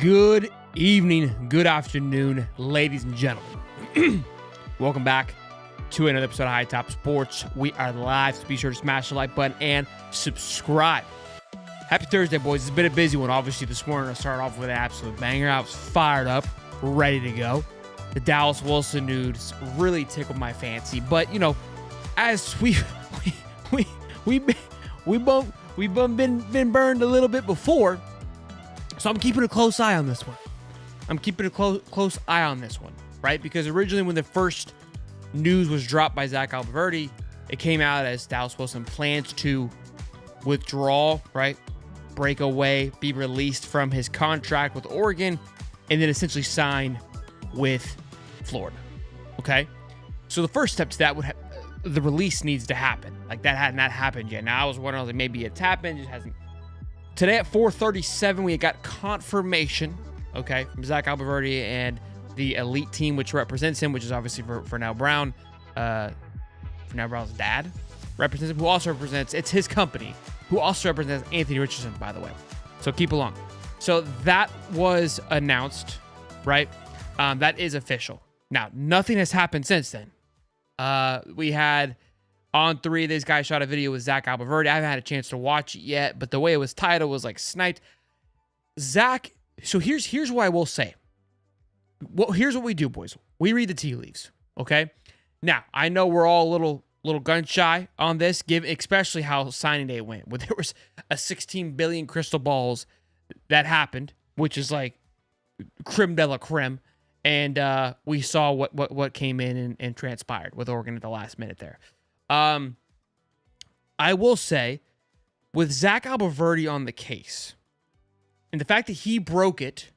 Good evening, good afternoon, ladies and gentlemen. Welcome back to another episode of High Top Sports. We are live, so be sure to smash the like button and subscribe. Happy Thursday, boys. It's been a busy one. Obviously, this morning I started off with an absolute banger. I was fired up, ready to go. The Dallas Wilson news really tickled my fancy. But, you know, as we've been burned a little bit before, so I'm keeping a close eye on this one. Right? Because originally when the first news was dropped by Zach Alberti, it came out as Dallas Wilson plans to withdraw, right? Break away, be released from his contract with Oregon, and then essentially sign with Florida. Okay? So the first step to that would the release needs to happen. Like, that hadn't happened yet. Now I was wondering, like, maybe it's happened, just hasn't. Today at 4:37, we got confirmation, okay, from Zach Alberti and the elite team, which represents him, which is obviously for Fernell Brown. Fernell Brown's dad represents him, who also represents, it's his company, who also represents Anthony Richardson, by the way. So keep along. So that was announced, right? That is official. Now, nothing has happened since then. We had On 3, this guy shot a video with Zach Alberti. I haven't had a chance to watch it yet, but the way it was titled was like sniped. Zach, so here's what I will say. Well, here's what we do, boys. We read the tea leaves, okay? Now, I know we're all a little gun shy on this, especially how signing day went, where there was a 16 billion crystal balls that happened, which is like creme de la creme, and we saw what came in and transpired with Oregon at the last minute there. I will say, with Zach Alberti on the case, and the fact that he broke it,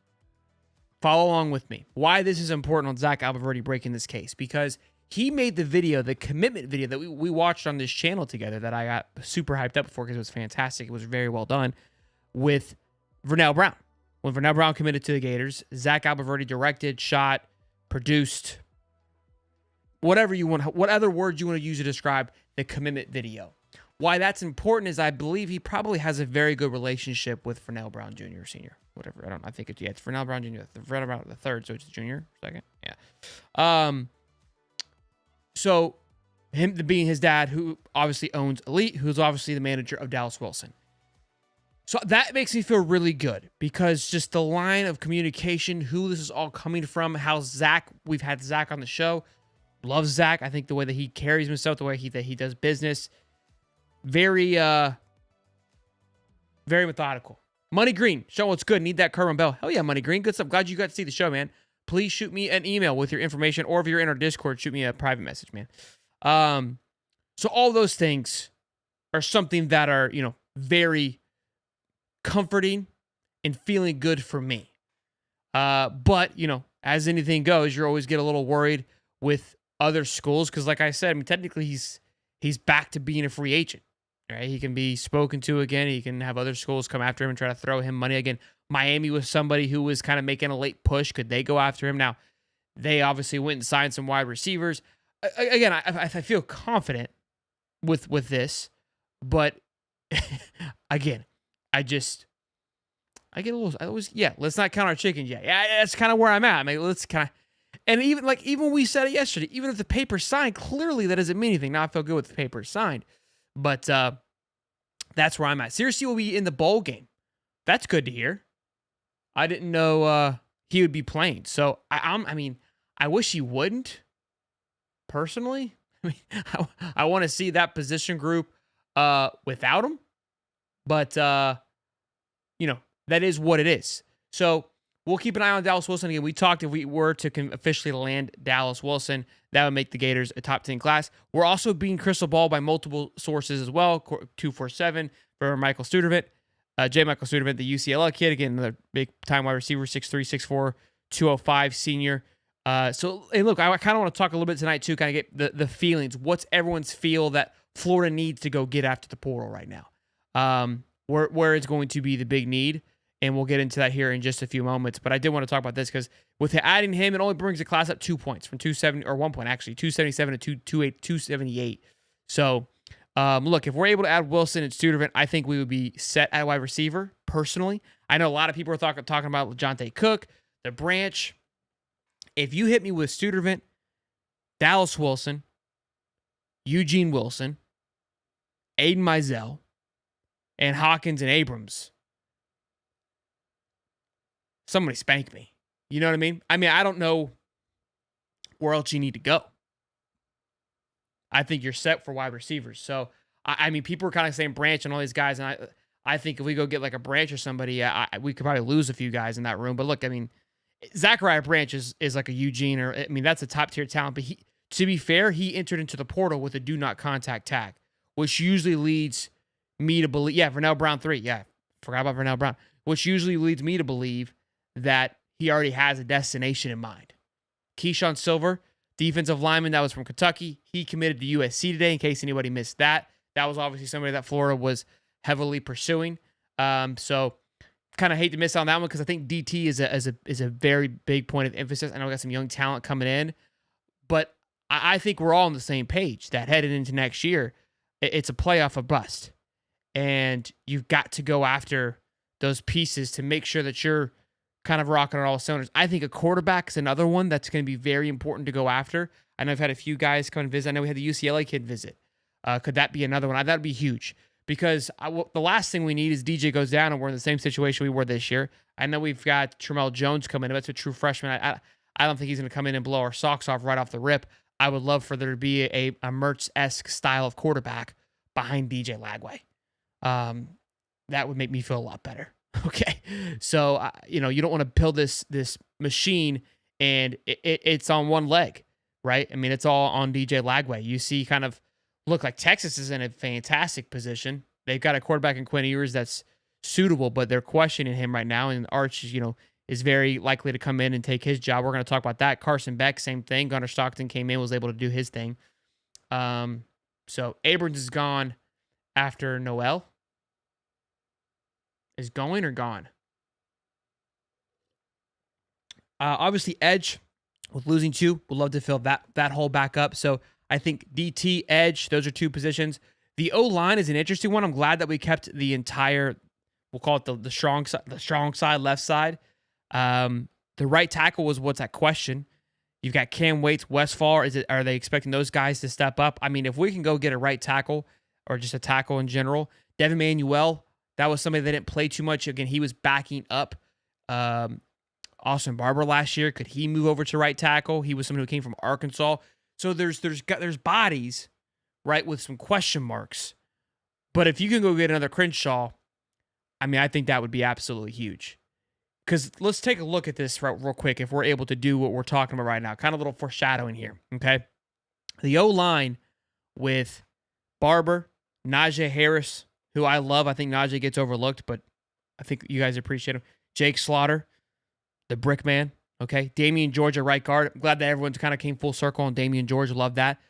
follow along with me. Why this is important on Zach Alberti breaking this case, because he made the video, the commitment video that we watched on this channel together that I got super hyped up for because it was fantastic. It was very well done with Fernell Brown. When Fernell Brown committed to the Gators, Zach Alberti directed, shot, produced, whatever you want, what other words you want to use to describe the commitment video. Why that's important is I believe he probably has a very good relationship with Fernell Brown Jr. or Sr. Whatever. I think it's Fernell Brown Jr. Fernell Brown the third, so it's junior, second. Yeah. So him being his dad, who obviously owns Elite, who's obviously the manager of Dallas Wilson. So that makes me feel really good because just the line of communication, who this is all coming from, how Zach, we've had Zach on the show. Love Zach. I think the way that he carries himself, the way that he does business, very methodical. Money Green, show what's good. Need that Kerwin Bell. Hell yeah, Money Green. Good stuff. Glad you got to see the show, man. Please shoot me an email with your information, or if you're in our Discord, shoot me a private message, man. So all those things are something that are, very comforting and feeling good for me. But, as anything goes, you always get a little worried with other schools, because like I said, technically he's back to being a free agent, right? He can be spoken to again. He can have other schools come after him and try to throw him money again. Miami was somebody who was kind of making a late push. Could they go after him? Now, they obviously went and signed some wide receivers. Again, I feel confident with this, but again, I get a little, let's not count our chickens yet. Yeah, that's kind of where I'm at. I mean, let's kind of. And even we said it yesterday, even if the paper's signed, clearly that doesn't mean anything. Now I feel good with the paper signed. But that's where I'm at. Seriously, will be in the bowl game. That's good to hear. I didn't know he would be playing. So I wish he wouldn't, personally. I want to see that position group without him. But that is what it is. So we'll keep an eye on Dallas Wilson. Again, we talked if we were to officially land Dallas Wilson, that would make the Gators a top 10 class. We're also being crystal balled by multiple sources as well. 247 for Michael Studervant, J. Michael Studervant, the UCLA kid. Again, another big-time wide receiver, 6'3", 6'4", 205 senior. So, hey, look, I kind of want to talk a little bit tonight, too, kind of get the feelings. What's everyone's feel that Florida needs to go get after the portal right now? Where it's going to be the big need. And we'll get into that here in just a few moments. But I did want to talk about this because with adding him, it only brings the class up 2 points from 270, or 1 point actually, 277 to 278. So, look, if we're able to add Wilson and Studervant, I think we would be set at wide receiver, personally. I know a lot of people are talking about LeJonte Cook, the branch. If you hit me with Studervant, Dallas Wilson, Eugene Wilson, Aiden Mizell, and Hawkins and Abrams, somebody spank me. You know what I mean? I don't know where else you need to go. I think you're set for wide receivers. So, people are kind of saying Branch and all these guys, and I think if we go get like a Branch or somebody, we could probably lose a few guys in that room. But look, Zachariah Branch is like a Eugene, or that's a top tier talent. But to be fair, he entered into the portal with a do not contact tag, which usually leads me to believe. Yeah, Vernell Brown 3. Yeah, forgot about Vernell Brown, which usually leads me to believe that he already has a destination in mind. Keyshawn Silver, defensive lineman that was from Kentucky, he committed to USC today. In case anybody missed that, that was obviously somebody that Florida was heavily pursuing. So kind of hate to miss on that one because I think DT is a very big point of emphasis. I know we got some young talent coming in, but I think we're all on the same page that headed into next year, it's a playoff or bust. And you've got to go after those pieces to make sure that you're kind of rocking on all cylinders. I think a quarterback is another one that's going to be very important to go after. I know I've had a few guys come and visit. I know we had the UCLA kid visit. Could that be another one? That would be huge because the last thing we need is DJ goes down and we're in the same situation we were this year. I know we've got Tramel Jones coming in. That's a true freshman. I don't think he's going to come in and blow our socks off right off the rip. I would love for there to be a Mertz-esque style of quarterback behind DJ Lagway. That would make me feel a lot better. Okay. So, you don't want to build this machine and it's on one leg, right? It's all on DJ Lagway. You see look like Texas is in a fantastic position. They've got a quarterback in Quinn Ewers that's suitable, but they're questioning him right now. And Arch, is very likely to come in and take his job. We're going to talk about that. Carson Beck, same thing. Gunnar Stockton came in, was able to do his thing. So Abrams is gone after Noel. Is going or gone? Obviously, edge with losing 2, would love to fill that hole back up. So I think DT, edge, those are 2 positions. The O-line is an interesting one. I'm glad that we kept the entire, we'll call it the strong side, left side. The right tackle was what's at question. You've got Cam Waits, Westfall. Are they expecting those guys to step up? If we can go get a right tackle or just a tackle in general, Devin Manuel, that was somebody that didn't play too much. Again, he was backing up Austin Barber last year. Could he move over to right tackle? He was someone who came from Arkansas. So there's bodies, right, with some question marks. But if you can go get another Crenshaw, I think that would be absolutely huge. Because let's take a look at this real quick if we're able to do what we're talking about right now. Kind of a little foreshadowing here, okay? The O-line with Barber, Najee Harris, who I love. I think Najee gets overlooked, but I think you guys appreciate him. Jake Slaughter, the brick man, okay? Damian George at right guard. I'm glad that everyone's kind of came full circle on Damian George. Love that.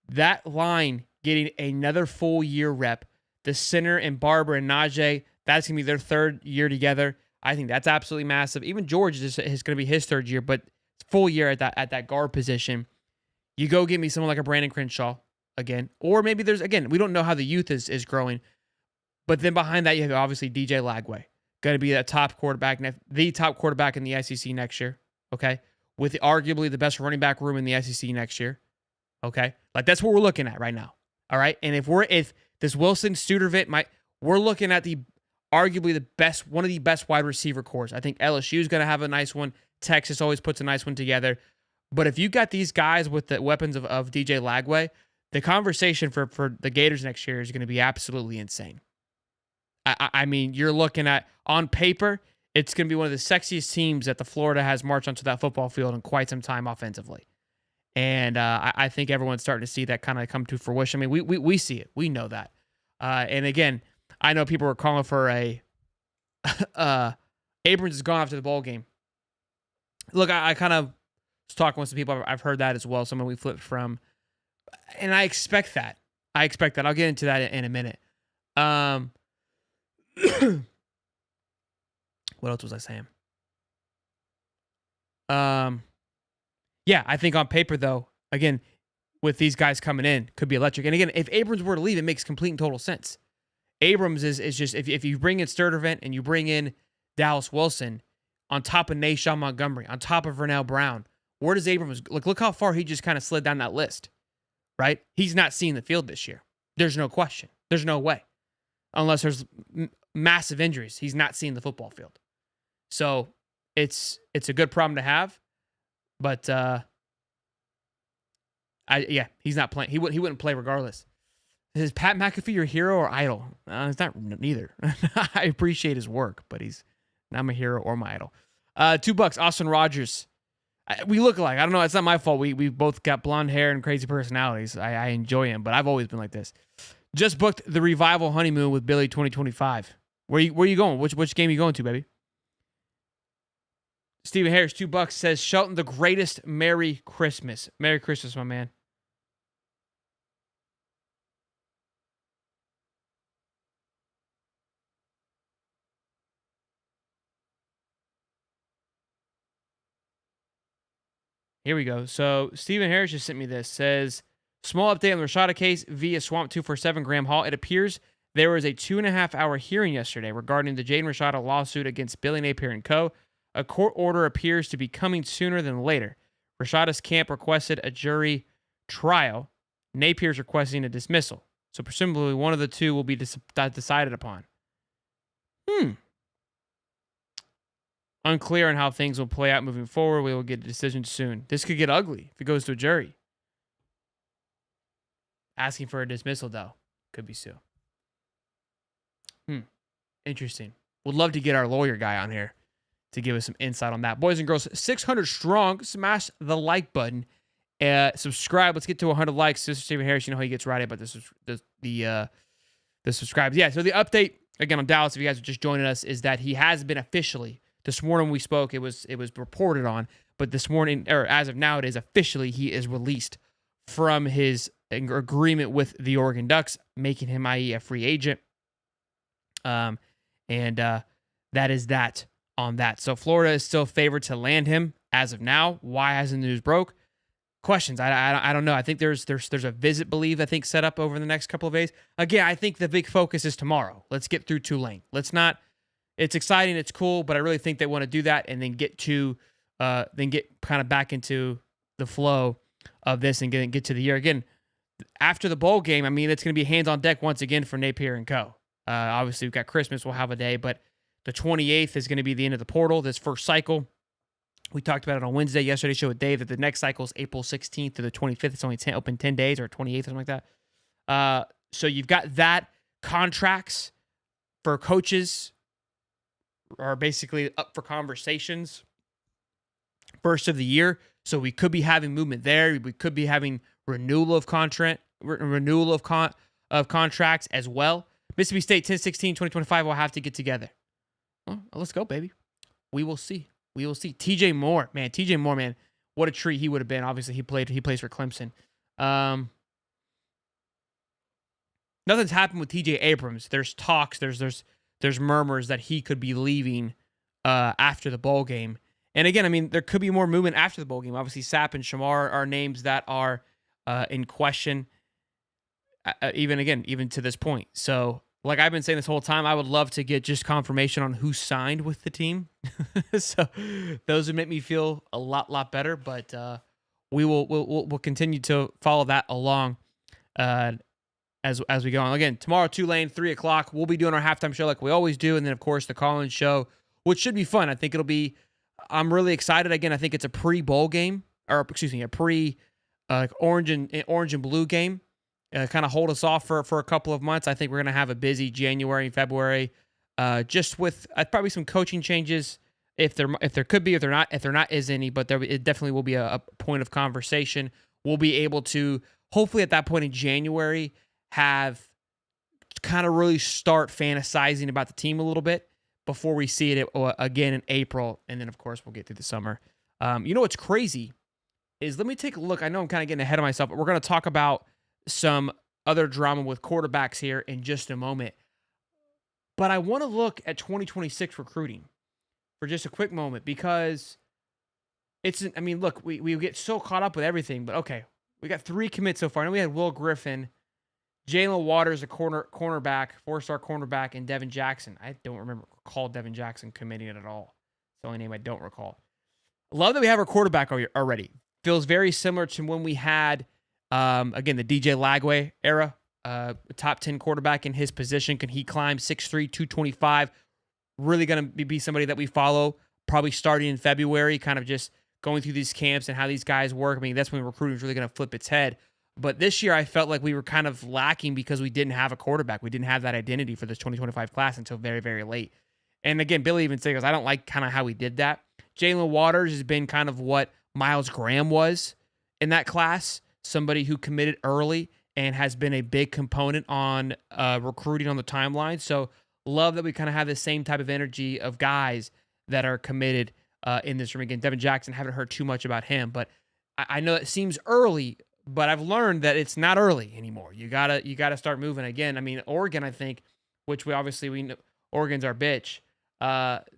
That line getting another full year rep. The center and Barber and Najee, that's going to be their 3rd year together. I think that's absolutely massive. Even George is going to be his 3rd year, but full year at that guard position. You go get me someone like a Brandon Crenshaw again, or maybe we don't know how the youth is growing, but then behind that you have obviously DJ Lagway, going to be that top quarterback, the top quarterback in the SEC next year, okay, with arguably the best running back room in the SEC next year, okay, like that's what we're looking at right now, all right, and if this Wilson Studervant we're looking at arguably one of the best wide receiver cores. I think LSU is going to have a nice one. Texas always puts a nice one together, but if you got these guys with the weapons of DJ Lagway, the conversation for the Gators next year is going to be absolutely insane. You're looking at, on paper, it's going to be one of the sexiest teams that the Florida has marched onto that football field in quite some time offensively. And I think everyone's starting to see that kind of come to fruition. We see it. We know that. And again, I know people were calling for Abrams is gone after the bowl game. Look, I kind of was talking with some people. I've heard that as well. Someone we flipped from. And I expect that. I'll get into that in a minute. What else was I saying? Yeah, I think on paper, though, again, with these guys coming in, could be electric. And again, if Abrams were to leave, it makes complete and total sense. Abrams is just, if you bring in Sturtevant and you bring in Dallas Wilson on top of Nashawn Montgomery, on top of Vernell Brown, where does Abrams look how far he just kind of slid down that list, right? He's not seeing the field this year. There's no question. There's no way. Unless there's massive injuries, he's not seeing the football field. So it's a good problem to have, but he's not playing. He wouldn't play regardless. Is Pat McAfee your hero or idol? It's not neither. I appreciate his work, but he's not my hero or my idol. $2, Austin Rogers. We look alike. I don't know. It's not my fault. We both got blonde hair and crazy personalities. I enjoy him, but I've always been like this. Just booked the Revival honeymoon with Billy 2025. Where you going? Which game are you going to, baby? Stephen Harris, $2 says, Shelton, the greatest Merry Christmas. Merry Christmas, my man. Here we go. So Stephen Harris just sent me this. Says, small update on the Rashada case via Swamp 247 Graham Hall. It appears there was a 2.5-hour hearing yesterday regarding the Jane Rashada lawsuit against Billy Napier and Co. A court order appears to be coming sooner than later. Rashada's camp requested a jury trial. Napier's requesting a dismissal. So presumably one of the two will be decided upon. Unclear on how things will play out moving forward. We will get a decision soon. This could get ugly if it goes to a jury. Asking for a dismissal, though, could be Sue. Interesting. Would love to get our lawyer guy on here to give us some insight on that. Boys and girls, 600 strong. Smash the like button. Subscribe. Let's get to 100 likes. Sister Stephen Harris, you know how he gets right about the subscribes. Yeah, so the update, again, on Dallas, if you guys are just joining us, is that he has been officially, this morning we spoke, it was reported on, but this morning, or as of now, it is officially, he is released from his agreement with the Oregon Ducks, making him, i.e., a free agent. And that is that on that. So Florida is still favored to land him as of now. Why hasn't the news broke? Questions. I don't know. I think there's a visit, believe, I think, set up over the next couple of days. Again, I think the big focus is tomorrow. Let's get through Tulane. Let's not. It's exciting. It's cool, but I really think they want to do that and then get kind of back into the flow of this and get to the year again. After the bowl game, I mean, it's going to be hands on deck once again for Napier and Co. Obviously, we've got Christmas. We'll have a day, but the 28th is going to be the end of the portal, this first cycle. We talked about it on Wednesday. Yesterday, show with Dave that the next cycle is April 16th to the 25th. It's only open 10 days, or 28th or something like that. So you've got that. Contracts for coaches are basically up for conversations first of the year. So we could be having movement there. We could be having renewal of contracts as well. Mississippi State 10-16, 2025 will have to get together. Well, let's go, baby. We will see. TJ Moore, man. What a treat he would have been. Obviously, he plays for Clemson. Nothing's happened with TJ Abrams. There's talks, there's murmurs that he could be leaving after the bowl game. And again, I mean, there could be more movement after the bowl game. Obviously, Sapp and Shamar are names that are in question, even to this point. So, like I've been saying this whole time, I would love to get just confirmation on who signed with the team. So those would make me feel a lot better. But we'll continue to follow that along as we go on. Again, tomorrow, Tulane, 3:00. We'll be doing our halftime show like we always do, and then of course the call-in show, which should be fun. I think it'll be. I'm really excited. Again, I think it's a pre-bowl game, or excuse me, a orange and blue game. Kind of hold us off for a couple of months. I think we're going to have a busy January and February, just with probably some coaching changes if there could be, if there not is any, but it definitely will be a point of conversation. We'll be able to hopefully at that point in January have kind of really start fantasizing about the team a little bit before we see it again in April, and then of course we'll get through the summer. You know what's crazy is, let me take a look. I know I'm kind of getting ahead of myself, but we're going to talk about some other drama with quarterbacks here in just a moment. But I want to look at 2026 recruiting for just a quick moment, because look, we get so caught up with everything, but okay, we got 3 commits so far. I know we had Will Griffin Jalen Waters, a cornerback, 4-star cornerback, and Devin Jackson. I don't recall Devin Jackson committing it at all. It's the only name I don't recall. Love that we have our quarterback already. Feels very similar to when we had, again, the DJ Lagway era. Top 10 quarterback in his position. Can he climb 6'3", 225? Really going to be somebody that we follow, probably starting in February, kind of just going through these camps and how these guys work. I mean, that's when recruiting is really going to flip its head. But this year, I felt like we were kind of lacking because we didn't have a quarterback. We didn't have that identity for this 2025 class until very, very late. And again, Billy even says, I don't like kind of how we did that. Jalen Waters has been kind of what Miles Graham was in that class, somebody who committed early and has been a big component on recruiting on the timeline. So love that we kind of have the same type of energy of guys that are committed in this room. Again, Devin Jackson, haven't heard too much about him, but I know it seems early, but I've learned that it's not early anymore. You gotta start moving again. I mean, Oregon, I think, which we know Oregon's our bitch.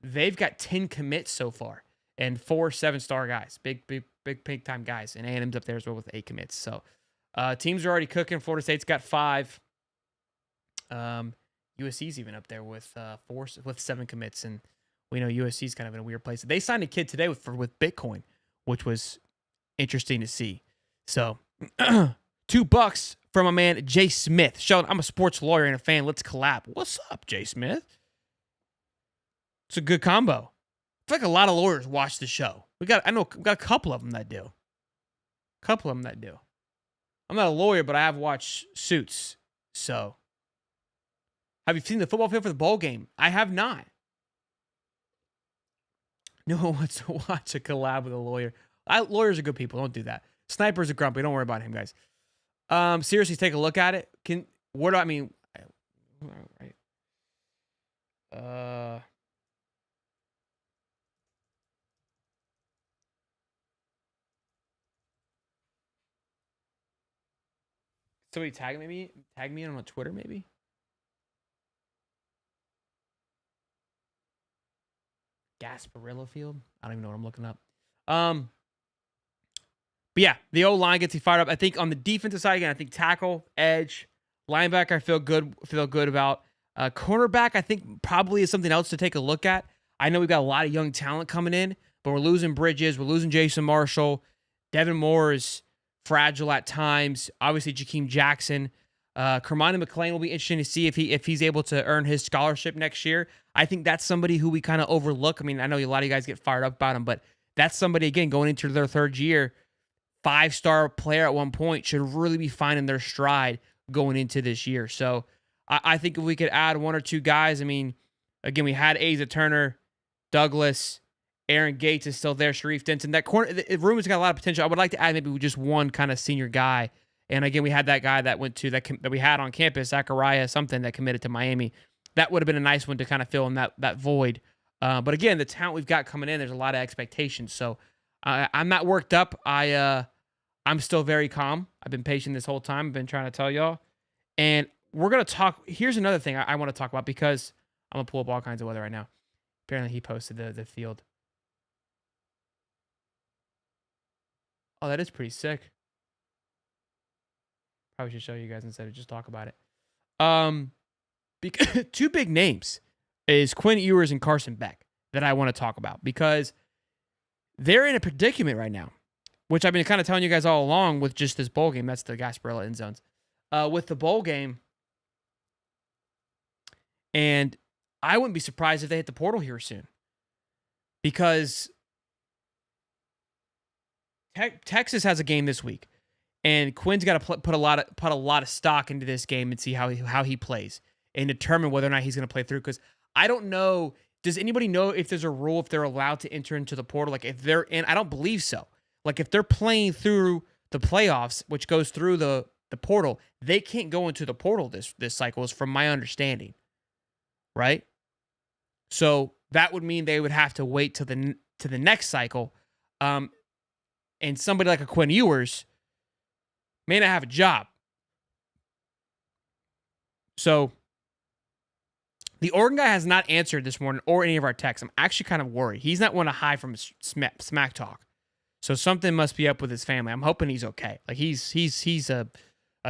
They've got 10 commits so far and 4 7-star guys, big time guys, and A&M's up there as well with 8 commits. So teams are already cooking. Florida State's got 5. USC's even up there with 7 commits, and we know USC's kind of in a weird place. They signed a kid today with Bitcoin, which was interesting to see. So $2 from my man Jay Smith. Sheldon, I'm a sports lawyer and a fan. Let's collab. What's up, Jay Smith? It's a good combo. I feel like a lot of lawyers watch the show. I know we've got a couple of them that do. I'm not a lawyer, but I have watched Suits. So, have you seen the football field for the bowl game? I have not. No one wants to watch a collab with a lawyer. Lawyers are good people. Don't do that. Snipers are grumpy. Don't worry about him, guys. Seriously, take a look at it. Right. Somebody tag me on Twitter, maybe. Gasparilla Field. I don't even know what I'm looking up. But yeah, the O-line gets you fired up. I think on the defensive side, again, I think tackle, edge, linebacker, I feel good about. Cornerback, I think probably is something else to take a look at. I know we've got a lot of young talent coming in, but we're losing Bridges. We're losing Jason Marshall. Devin Moore is fragile at times. Obviously, Jakeem Jackson. Kermani McClain will be interesting to see if he's able to earn his scholarship next year. I think that's somebody who we kind of overlook. I mean, I know a lot of you guys get fired up about him, but that's somebody, again, going into their 3rd year, 5-star player at one point, should really be finding their stride going into this year. So I think if we could add 1 or 2 guys, I mean, again, we had Asa Turner, Douglas, Aaron Gates is still there, Sharif Denson. That room has got a lot of potential. I would like to add maybe just one kind of senior guy. And again, we had that guy that we had on campus, Zachariah something, that committed to Miami. That would have been a nice one to kind of fill in that void. But again, the talent we've got coming in, there's a lot of expectations. So I'm not worked up. I'm still very calm. I've been patient this whole time. I've been trying to tell y'all. And we're going to talk. Here's another thing I want to talk about, because I'm going to pull up all kinds of weather right now. Apparently he posted the field. Oh, that is pretty sick. Probably should show you guys instead of just talk about it. Because 2 big names is Quinn Ewers and Carson Beck that I want to talk about, because they're in a predicament right now, which I've been kind of telling you guys all along with just this bowl game. That's the Gasparilla end zones. With the bowl game, and I wouldn't be surprised if they hit the portal here soon, because Texas has a game this week, and Quinn's got to put a lot of stock into this game and see how he plays and determine whether or not he's going to play through. Because I don't know. Does anybody know if there's a rule if they're allowed to enter into the portal? Like if they're in, I don't believe so. Like if they're playing through the playoffs, which goes through the portal, they can't go into the portal this cycle, is from my understanding, right? So that would mean they would have to wait to the next cycle. And somebody like a Quinn Ewers may not have a job. So the Oregon guy has not answered this morning or any of our texts. I'm actually kind of worried. He's not one to hide from smack talk. So something must be up with his family. I'm hoping he's okay. Like he's a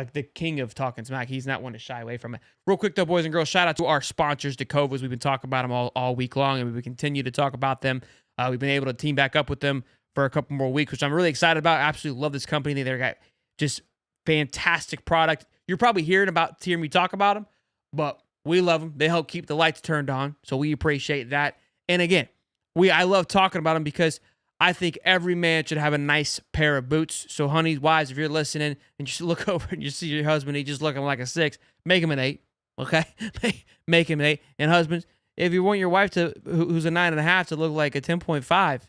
the king of talking smack. He's not one to shy away from it. Real quick, though, boys and girls, shout out to our sponsors, Decovas. We've been talking about them all week long, and we will continue to talk about them. We've been able to team back up with them for a couple more weeks, which I'm really excited about. I absolutely love this company. They've got just fantastic product. You're probably hearing me talk about them, but we love them. They help keep the lights turned on, so we appreciate that. And again, I love talking about them because I think every man should have a nice pair of boots. So, honeys, wives, if you're listening and you look over and you see your husband, he's just looking like a 6, make him an 8, okay? Make him an 8. And husbands, if you want your wife who's a 9.5 to look like a 10.5,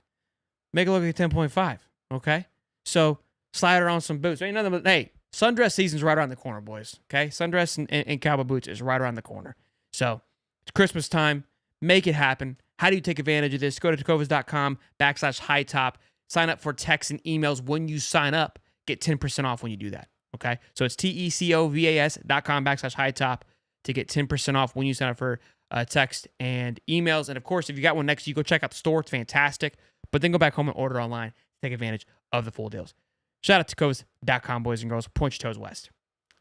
make her look like a 10.5, okay? So, slide her on some boots. Ain't nothing but, hey, sundress season's right around the corner, boys, okay? Sundress and cowboy boots is right around the corner. So, it's Christmas time. Make it happen. How do you take advantage of this? Go to tecovas.com/high top. Sign up for texts and emails. When you sign up, get 10% off when you do that. Okay? So it's tecovas.com/high top to get 10% off when you sign up for text and emails. And of course, if you got one next to you, go check out the store. It's fantastic. But then go back home and order online to take advantage of the full deals. Shout out to tecovas.com, boys and girls. Point your toes west.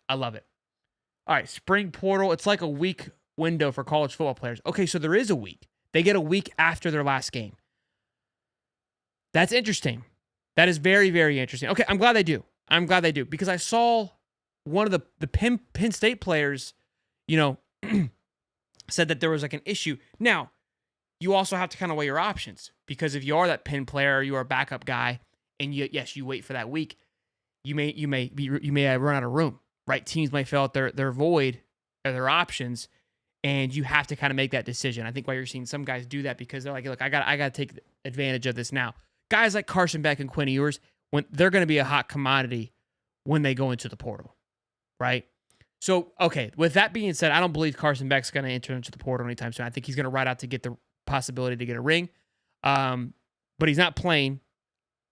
I love it. All right, spring portal. It's like a week window for college football players. Okay, so there is a week. They get a week after their last game. That's interesting. That is very, very interesting. Okay, I'm glad they do. Because I saw one of the Penn State players, said that there was like an issue. Now, you also have to kind of weigh your options, because if you are that Penn player, you are a backup guy, and you wait for that week, you may run out of room, right? Teams might fill out their void or their options, and you have to kind of make that decision. I think why you're seeing some guys do that, because they're like, look, I got to take advantage of this now. Guys like Carson Beck and Quinn Ewers, when they're going to be a hot commodity when they go into the portal, right? So, okay, with that being said, I don't believe Carson Beck's going to enter into the portal anytime soon. I think he's going to ride out to get the possibility to get a ring, but he's not playing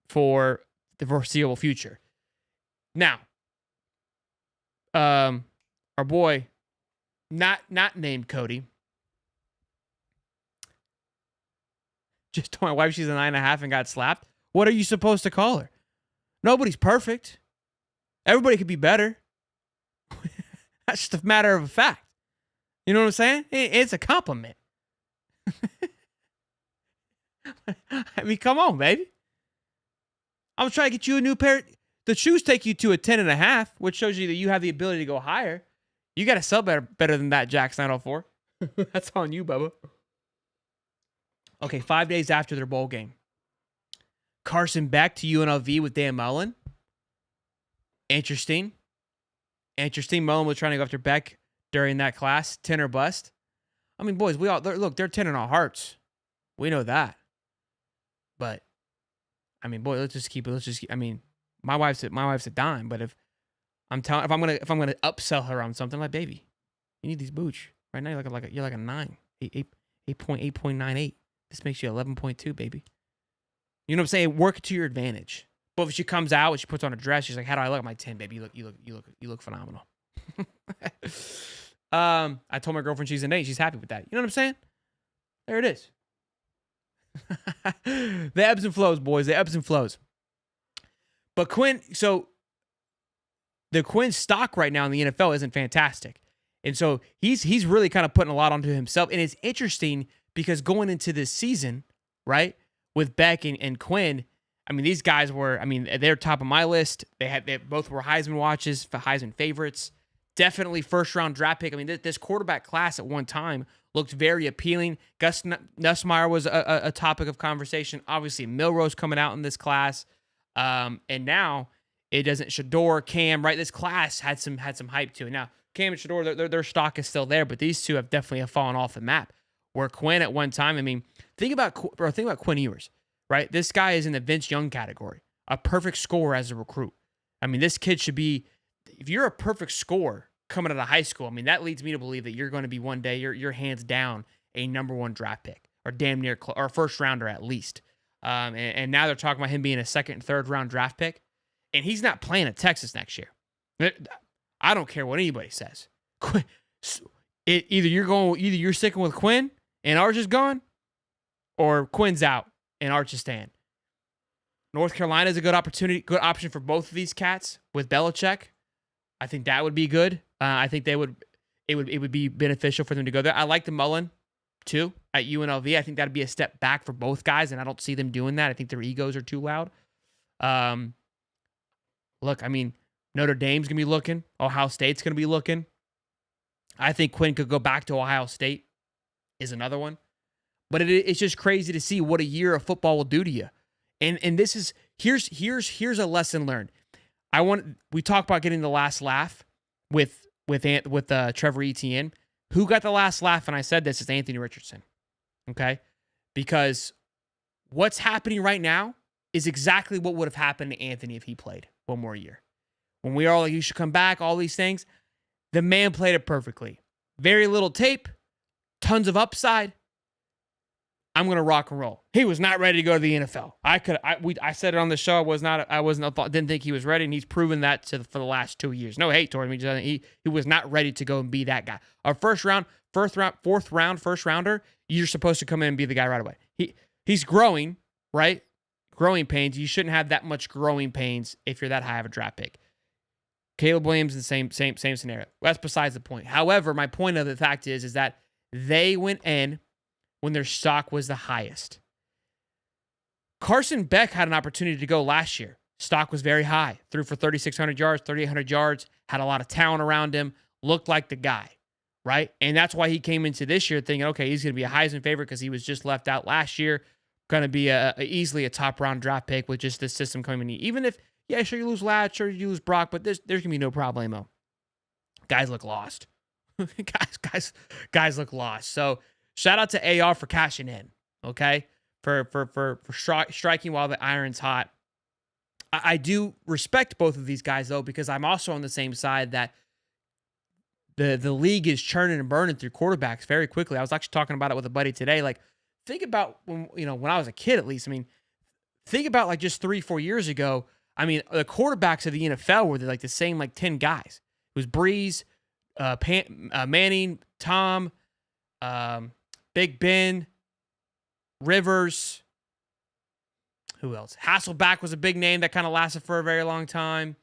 for the foreseeable future. Now, our boy, not named Cody, just told my wife she's a 9.5 and got slapped. What are you supposed to call her? Nobody's perfect. Everybody could be better. That's just a matter of a fact. You know what I'm saying? It's a compliment. I mean, come on, baby. I'm trying to get you a new pair. The shoes take you to a 10.5, which shows you that you have the ability to go higher. You got to sell better than that, Jax 904. That's on you, Bubba. Okay, 5 days after their bowl game, Carson Beck to UNLV with Dan Mullen. Interesting. Mullen was trying to go after Beck during that class. 10 or bust. I mean, boys, they're 10 in our hearts. We know that. But, I mean, boy, I mean, my wife's a dime, but if I'm gonna upsell her on something, like, baby, you need these boots. Right now you're like a 9. 8.98. This makes you 11.2, baby. You know what I'm saying? Work it to your advantage. But if she comes out and she puts on a dress, she's like, "How do I look at my 10, baby? You look phenomenal." I told my girlfriend she's an 8. She's happy with that. You know what I'm saying? There it is. The ebbs and flows, boys. The ebbs and flows. But Quinn stock right now in the NFL isn't fantastic. And so he's really kind of putting a lot onto himself. And it's interesting because going into this season, right, with Beck and Quinn, I mean, these guys they're top of my list. They both were Heisman watches, for Heisman favorites. Definitely first-round draft pick. I mean, this quarterback class at one time looked very appealing. Gus Nussmeier was a topic of conversation. Obviously, Milrose coming out in this class. And now it doesn't. Shador, Cam, right? This class had some hype to it. Now, Cam and Shador, their stock is still there, but these two have definitely fallen off the map. Where Quinn at one time, I mean, think about Quinn Ewers, right? This guy is in the Vince Young category, a perfect scorer as a recruit. I mean, this kid should be. If you're a perfect scorer coming out of high school, I mean, that leads me to believe that you're going to be one day, you're hands down a number 1 draft pick, or damn near, or first rounder at least. And now they're talking about him being a 2nd and 3rd round draft pick, and he's not playing at Texas next year. I don't care what anybody says. Either you're sticking with Quinn and Arch is gone, or Quinn's out and Arch is staying. North Carolina is a good option for both of these cats with Belichick. I think that would be good. I think it would be beneficial for them to go there. I like the Mullen too at UNLV. I think that'd be a step back for both guys, and I don't see them doing that. I think their egos are too loud. Look, I mean, Notre Dame's gonna be looking. Ohio State's gonna be looking. I think Quinn could go back to Ohio State. Is another one. But it's just crazy to see what a year of football will do to you. And this is here's a lesson learned. We talk about getting the last laugh with Trevor Etienne. Who got the last laugh? And I said this is Anthony Richardson. Okay, because what's happening right now is exactly what would have happened to Anthony if he played one more year. When we are all like, you should come back, all these things. The man played it perfectly. Very little tape, tons of upside. I'm gonna rock and roll. He was not ready to go to the NFL. I said it on the show. Didn't think he was ready, and he's proven that for the last 2 years. No hate toward him. He was not ready to go and be that guy. Our fourth round, first rounder. You're supposed to come in and be the guy right away. He's growing, right? Growing pains. You shouldn't have that much growing pains if you're that high of a draft pick. Caleb Williams, the same scenario. That's besides the point. However, my point of the fact is that they went in when their stock was the highest. Carson Beck had an opportunity to go last year. Stock was very high. Threw for 3,600 yards, 3,800 yards, had a lot of talent around him, looked like the guy, right? And that's why he came into this year thinking, okay, he's going to be a Heisman favorite because he was just left out last year. Going to be easily a top-round draft pick with just this system coming in. Even if, yeah, sure you lose Ladd, sure you lose Brock, but there's going to be no problemo. Guys look lost. guys look lost. So, shout out to AR for cashing in, okay? For striking while the iron's hot. I do respect both of these guys, though, because I'm also on the same side that the league is churning and burning through quarterbacks very quickly. I was actually talking about it with a buddy today. Like, think about when I was a kid, at least. I mean, think about like just 3-4 years ago. I mean, the quarterbacks of the NFL were like the same like 10 guys. It was Breeze, Manning, Tom, Big Ben, Rivers. Who else? Hasselbeck was a big name that kind of lasted for a very long time.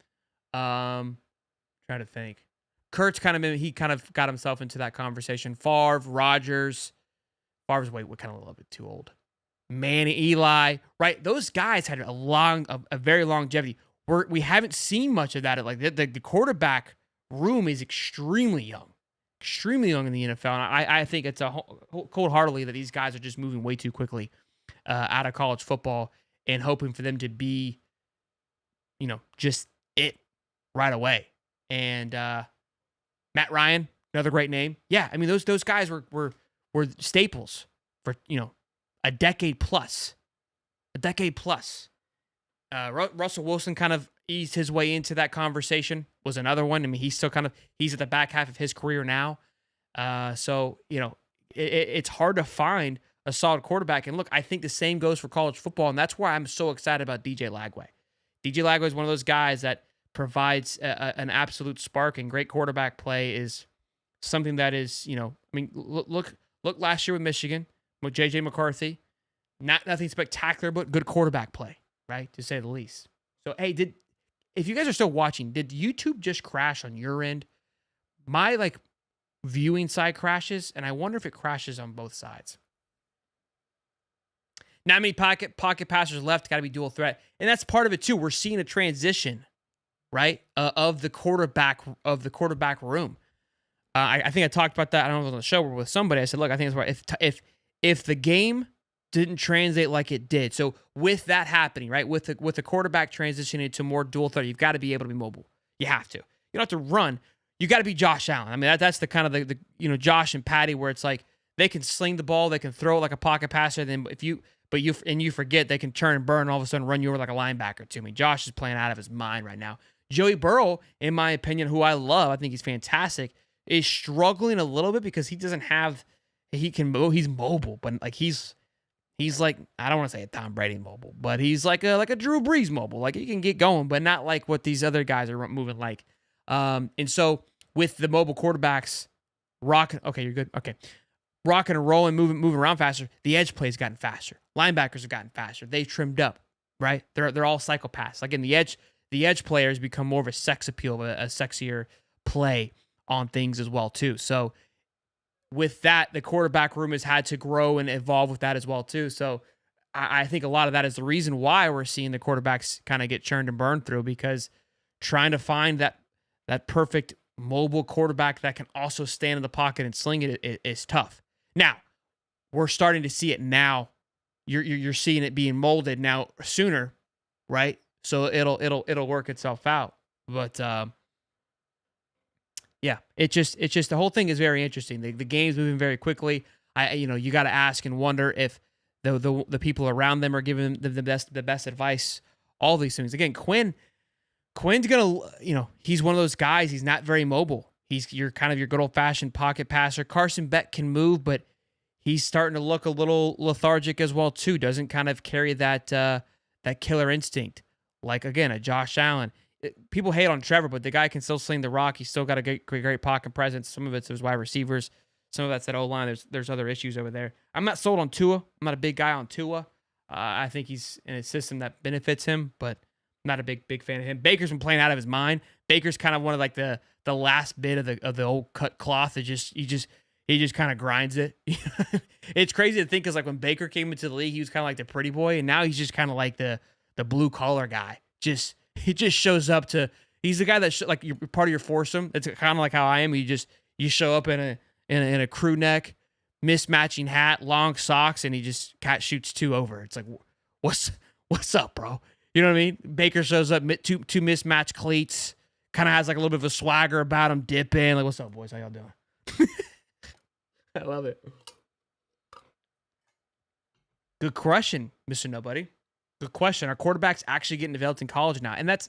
Trying to think. Kurtz kind of got himself into that conversation. Favre, Rodgers. Favre's kind of a little bit too old. Manny, Eli, right? Those guys had a very longevity. We haven't seen much of that. Like the quarterback room is extremely young in the NFL. And I think it's cold-heartedly that these guys are just moving way too quickly out of college football and hoping for them to be, just it right away. And Matt Ryan, another great name. Yeah, I mean those guys were staples for a decade plus. Russell Wilson kind of eased his way into that conversation, was another one. I mean, he's at the back half of his career now. So, it's hard to find a solid quarterback. And look, I think the same goes for college football. And that's why I'm so excited about DJ Lagway. DJ Lagway is one of those guys that provides an absolute spark, and great quarterback play is something that is, look last year with Michigan, with J.J. McCarthy. Nothing spectacular, but good quarterback play, right? To say the least. So, hey, if you guys are still watching, did YouTube just crash on your end? My viewing side crashes, and I wonder if it crashes on both sides. Not many pocket passers left. Got to be dual threat, and that's part of it too. We're seeing a transition, right, of the quarterback room. I think I talked about that. I don't know if it was on the show or with somebody. I said, look, I think it's right. If the game didn't translate like it did, so with that happening, right, with the quarterback transitioning to more dual threat, you've got to be able to be mobile. You have to. You don't have to run. You got to be Josh Allen. I mean, that's the kind of the Josh and Patty, where it's like they can sling the ball, they can throw it like a pocket passer. Then you forget, they can turn and burn, and all of a sudden run you over like a linebacker to me. Josh is playing out of his mind right now. Joey Burrow, in my opinion, who I love, I think he's fantastic, is struggling a little bit because he doesn't have. He's mobile, but he's like, I don't want to say a Tom Brady mobile, but he's like a Drew Brees mobile. Like, he can get going, but not like what these other guys are moving like. And so with the mobile quarterbacks rocking and rolling, moving around faster, the edge plays gotten faster. Linebackers have gotten faster. They've trimmed up, right? They're all psychopaths. Like in the edge the edge players become more of a sex appeal, a sexier play on things as well too. So with that, the quarterback room has had to grow and evolve with that as well too. So I think a lot of that is the reason why we're seeing the quarterbacks kind of get churned and burned through, because trying to find that perfect mobile quarterback that can also stand in the pocket and sling it is tough. Now, we're starting to see it now. You're seeing it being molded now sooner, right? So it'll work itself out. But yeah, it's just the whole thing is very interesting. The game's moving very quickly. You got to ask and wonder if the people around them are giving them the best advice. All these things. Again, Quinn's gonna, he's one of those guys. He's not very mobile. You're kind of your good old fashioned pocket passer. Carson Beck can move, but he's starting to look a little lethargic as well too. Doesn't kind of carry that killer instinct like, again, a Josh Allen. People hate on Trevor, but the guy can still sling the rock. He's still got a great pocket presence. Some of it's his wide receivers. Some of that's that O-line. There's other issues over there. I'm not sold on Tua. I'm not a big guy on Tua. I think he's in a system that benefits him, but I'm not a big fan of him. Baker's been playing out of his mind. Baker's kind of one of like the last bit of the old cut cloth that he just kind of grinds it. It's crazy to think, because like when Baker came into the league, he was kind of like the pretty boy, and now he's just kind of like the blue collar guy. He just shows up to. He's the guy that like you're part of your foursome. It's kind of like how I am. You show up in a crew neck, mismatching hat, long socks, and he just shoots two over. It's like, what's up, bro? You know what I mean? Baker shows up, two mismatched cleats, kind of has like a little bit of a swagger about him, dip in, like, what's up, boys? How y'all doing? I love it. Good question, Mr. Nobody. Good question. Are quarterbacks actually getting developed in college now? And that's,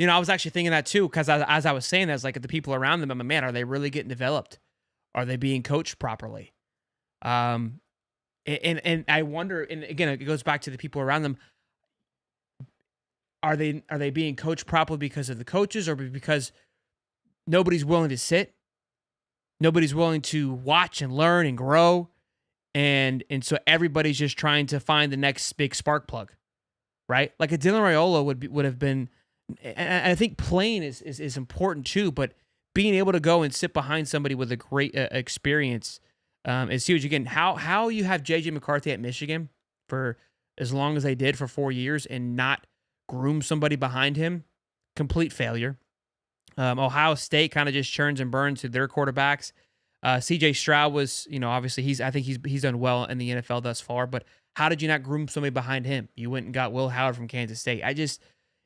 I was actually thinking that too, because as I was saying that, it's like the people around them, I'm like, man, are they really getting developed? Are they being coached properly? And I wonder, and again, it goes back to the people around them. Are they being coached properly because of the coaches, or because nobody's willing to sit? Nobody's willing to watch and learn and grow. And so everybody's just trying to find the next big spark plug, right? Like a Dylan Raiola would have been, and I think playing is important too, but being able to go and sit behind somebody with a great experience is huge. Again, how you have J.J. McCarthy at Michigan for as long as they did, for 4 years, and not groom somebody behind him, complete failure. Ohio State kind of just churns and burns to their quarterbacks. C.J. Stroud was, obviously I think he's done well in the NFL thus far, but how did you not groom somebody behind him? You went and got Will Howard from Kansas State.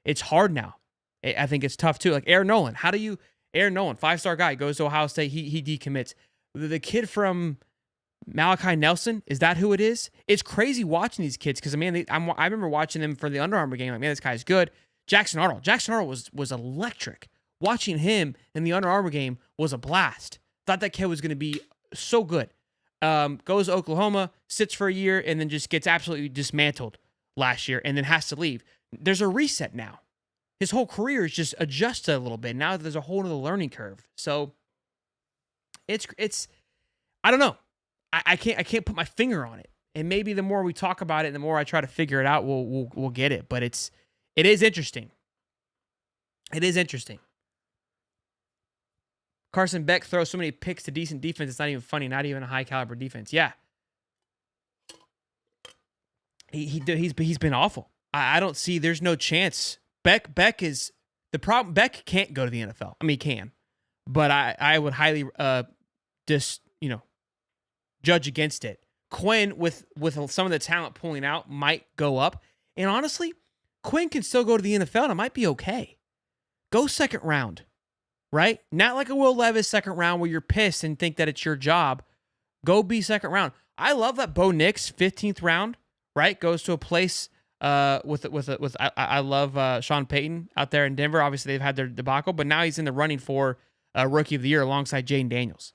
It's hard now. I think it's tough too. Like Aaron Nolan, Aaron Nolan, 5-star guy, goes to Ohio State, he decommits. The kid from Malachi Nelson, is that who it is? It's crazy watching these kids, because I remember watching them for the Under Armour game. Like, man, this guy's good. Jackson Arnold was electric. Watching him in the Under Armour game was a blast. Thought that kid was going to be so good. Goes to Oklahoma, sits for a year, and then just gets absolutely dismantled last year, and then has to leave. There's a reset now. His whole career is just adjusted a little bit. Now there's a whole other learning curve. So it's I don't know. I can't put my finger on it. And maybe the more we talk about it, and the more I try to figure it out, we'll get it. But it is interesting. It is interesting. Carson Beck throws so many picks to decent defense, it's not even funny. Not even a high caliber defense. Yeah, he's been awful. I don't see. There's no chance. Beck is the problem. Beck can't go to the NFL. I mean, he can, but I would highly judge against it. Quinn with some of the talent pulling out might go up, and honestly, Quinn can still go to the NFL and it might be okay. Go second round. Right? Not like a Will Levis second round where you're pissed and think that it's your job. Go be second round. I love that Bo Nix 15th round, right? Goes to a place I love Sean Payton out there in Denver. Obviously they've had their debacle, but now he's in the running for Rookie of the Year alongside Jaden Daniels.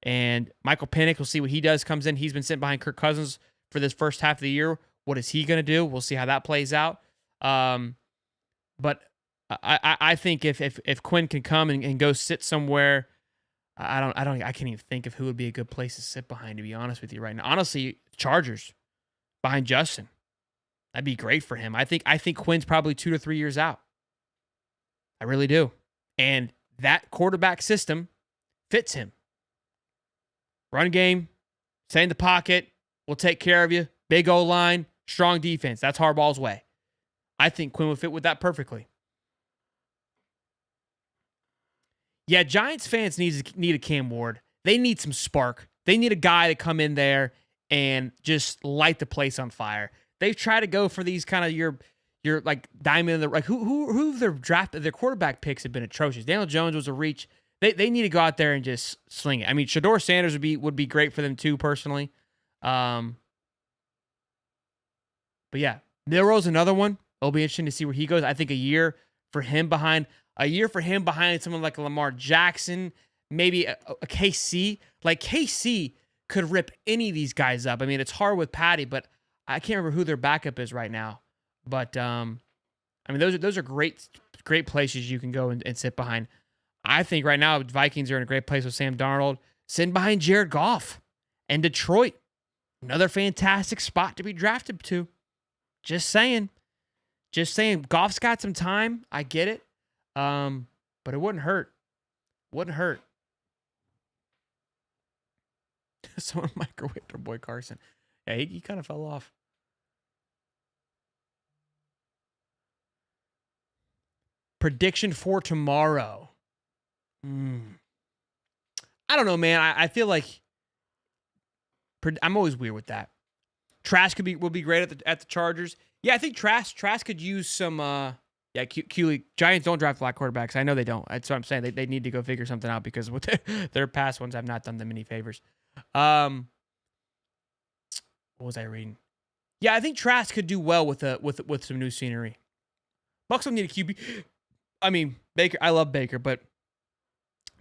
And Michael Penix, we'll see what he does, comes in. He's been sitting behind Kirk Cousins for this first half of the year. What is he going to do? We'll see how that plays out. But I think if Quinn can come and go sit somewhere, I can't even think of who would be a good place to sit behind, to be honest with you right now. Honestly, Chargers behind Justin. That'd be great for him. I think Quinn's probably 2 to 3 years out. I really do. And that quarterback system fits him. Run game, stay in the pocket, we'll take care of you. Big O-line, strong defense. That's Harbaugh's way. I think Quinn would fit with that perfectly. Yeah, Giants fans need a Cam Ward. They need some spark. They need a guy to come in there and just light the place on fire. They've tried to go for these kind of your like diamond in the like who their quarterback picks have been atrocious. Daniel Jones was a reach. They need to go out there and just sling it. I mean, Shador Sanders would be great for them too, personally. But yeah, Milroe's another one. It'll be interesting to see where he goes. I think a year for him behind someone like a Lamar Jackson, maybe a KC. Like KC could rip any of these guys up. I mean, it's hard with Patty, but I can't remember who their backup is right now. But I mean, those are great places you can go and sit behind. I think right now Vikings are in a great place with Sam Darnold, sitting behind Jared Goff, and Detroit, another fantastic spot to be drafted to. Just saying. Goff's got some time. I get it. But it wouldn't hurt. Someone microwaved our boy Carson. Yeah, he kind of fell off. Prediction for tomorrow. I don't know, man. I feel like I'm always weird with that. Trask will be great at the Chargers. Yeah, I think Trask could use some. Cooley. Giants don't draft black quarterbacks. I know they don't. That's what I'm saying. They need to go figure something out because with their past ones have not done them any favors. What was I reading? Yeah, I think Trask could do well with some new scenery. Bucs don't need a QB. I mean, Baker. I love Baker, but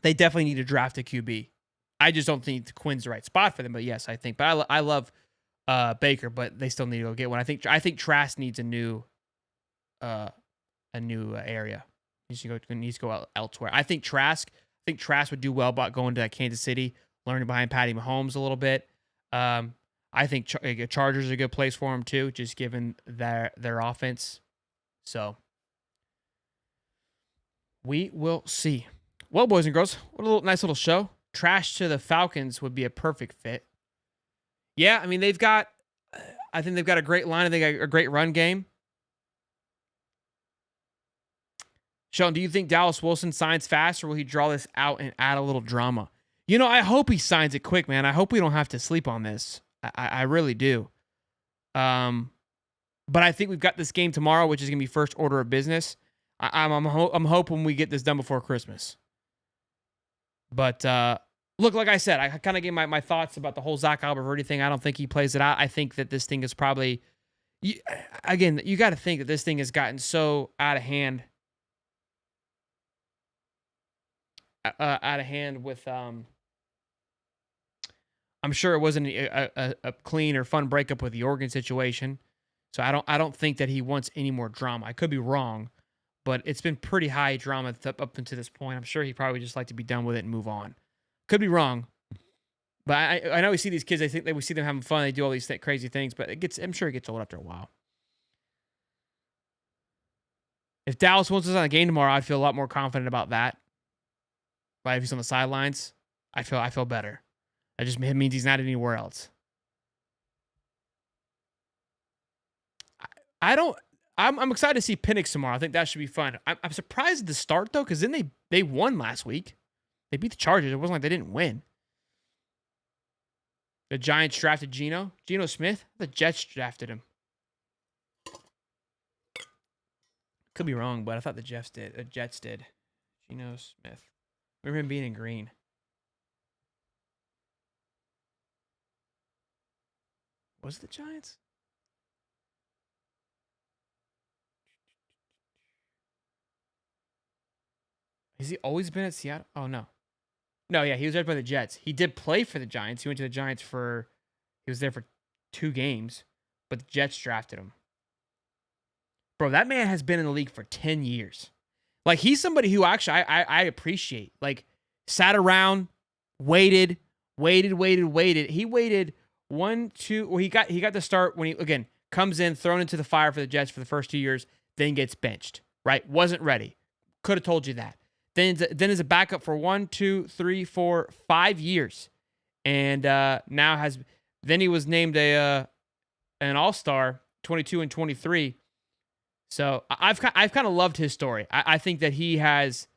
they definitely need to draft a QB. I just don't think Quinn's the right spot for them. But yes, I think. But I love Baker, but they still need to go get one. I think Trask needs a new area. He needs to go elsewhere. I think Trask would do well about going to Kansas City, learning behind Patty Mahomes a little bit. I think Chargers are a good place for him too, just given their offense. So we will see. Well, boys and girls, what a nice little show. Trash to the Falcons would be a perfect fit. Yeah, I mean, I think they've got a great line. They got a great run game. Sean, do you think Dallas Wilson signs fast, or will he draw this out and add a little drama? I hope he signs it quick, man. I hope we don't have to sleep on this. I really do. But I think we've got this game tomorrow, which is going to be first order of business. I'm hoping we get this done before Christmas. But look, like I said, I kind of gave my thoughts about the whole Zach Alberverdi thing. I don't think he plays it out. I think that this thing is probably, again, you got to think that this thing has gotten so out of hand. With I'm sure it wasn't a clean or fun breakup with the Oregon situation. So I don't think that he wants any more drama. I could be wrong, but it's been pretty high drama up until this point. I'm sure he probably just like to be done with it and move on. Could be wrong, but I know we see these kids. I think that we see them having fun. They do all these crazy things, but I'm sure it gets old after a while. If Dallas Wilson's on the game tomorrow, I'd feel a lot more confident about that. But if he's on the sidelines, I feel better. That just means he's not anywhere else. I'm excited to see Penix tomorrow. I think that should be fun. I'm surprised at the start though, because then they won last week. They beat the Chargers. It wasn't like they didn't win. The Giants drafted Geno Smith. The Jets drafted him. Could be wrong, but I thought the Jets did. Geno Smith. Remember him being in green. Was it the Giants? Has he always been at Seattle? Oh, no. No, yeah, he was drafted by the Jets. He did play for the Giants. He went to the Giants he was there for 2 games, but the Jets drafted him. Bro, that man has been in the league for 10 years. Like, he's somebody who actually I appreciate. Like, sat around, waited. He waited 1, 2. Well, he got the start when he, again, comes in, thrown into the fire for the Jets for the first 2 years, then gets benched, right? Wasn't ready. Could have told you that. Then is a backup for 1, 2, 3, 4, 5 years, and now then he was named an All-Star 22 and 23. So I've kind of loved his story. I think that he has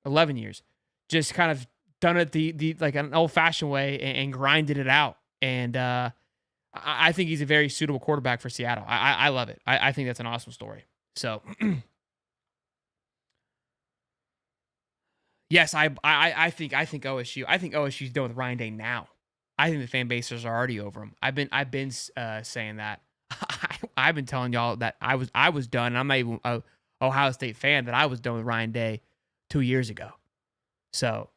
11 years, just kind of done it the like an old-fashioned way and grinded it out. And I think he's a very suitable quarterback for Seattle. I love it. I think that's an awesome story. So yes, I think OSU. I think OSU's done with Ryan Day now. I think the fan bases are already over him. I've been saying that. I've been telling y'all that I was done. And I'm not even a Ohio State fan, that I was done with Ryan Day 2 years ago. So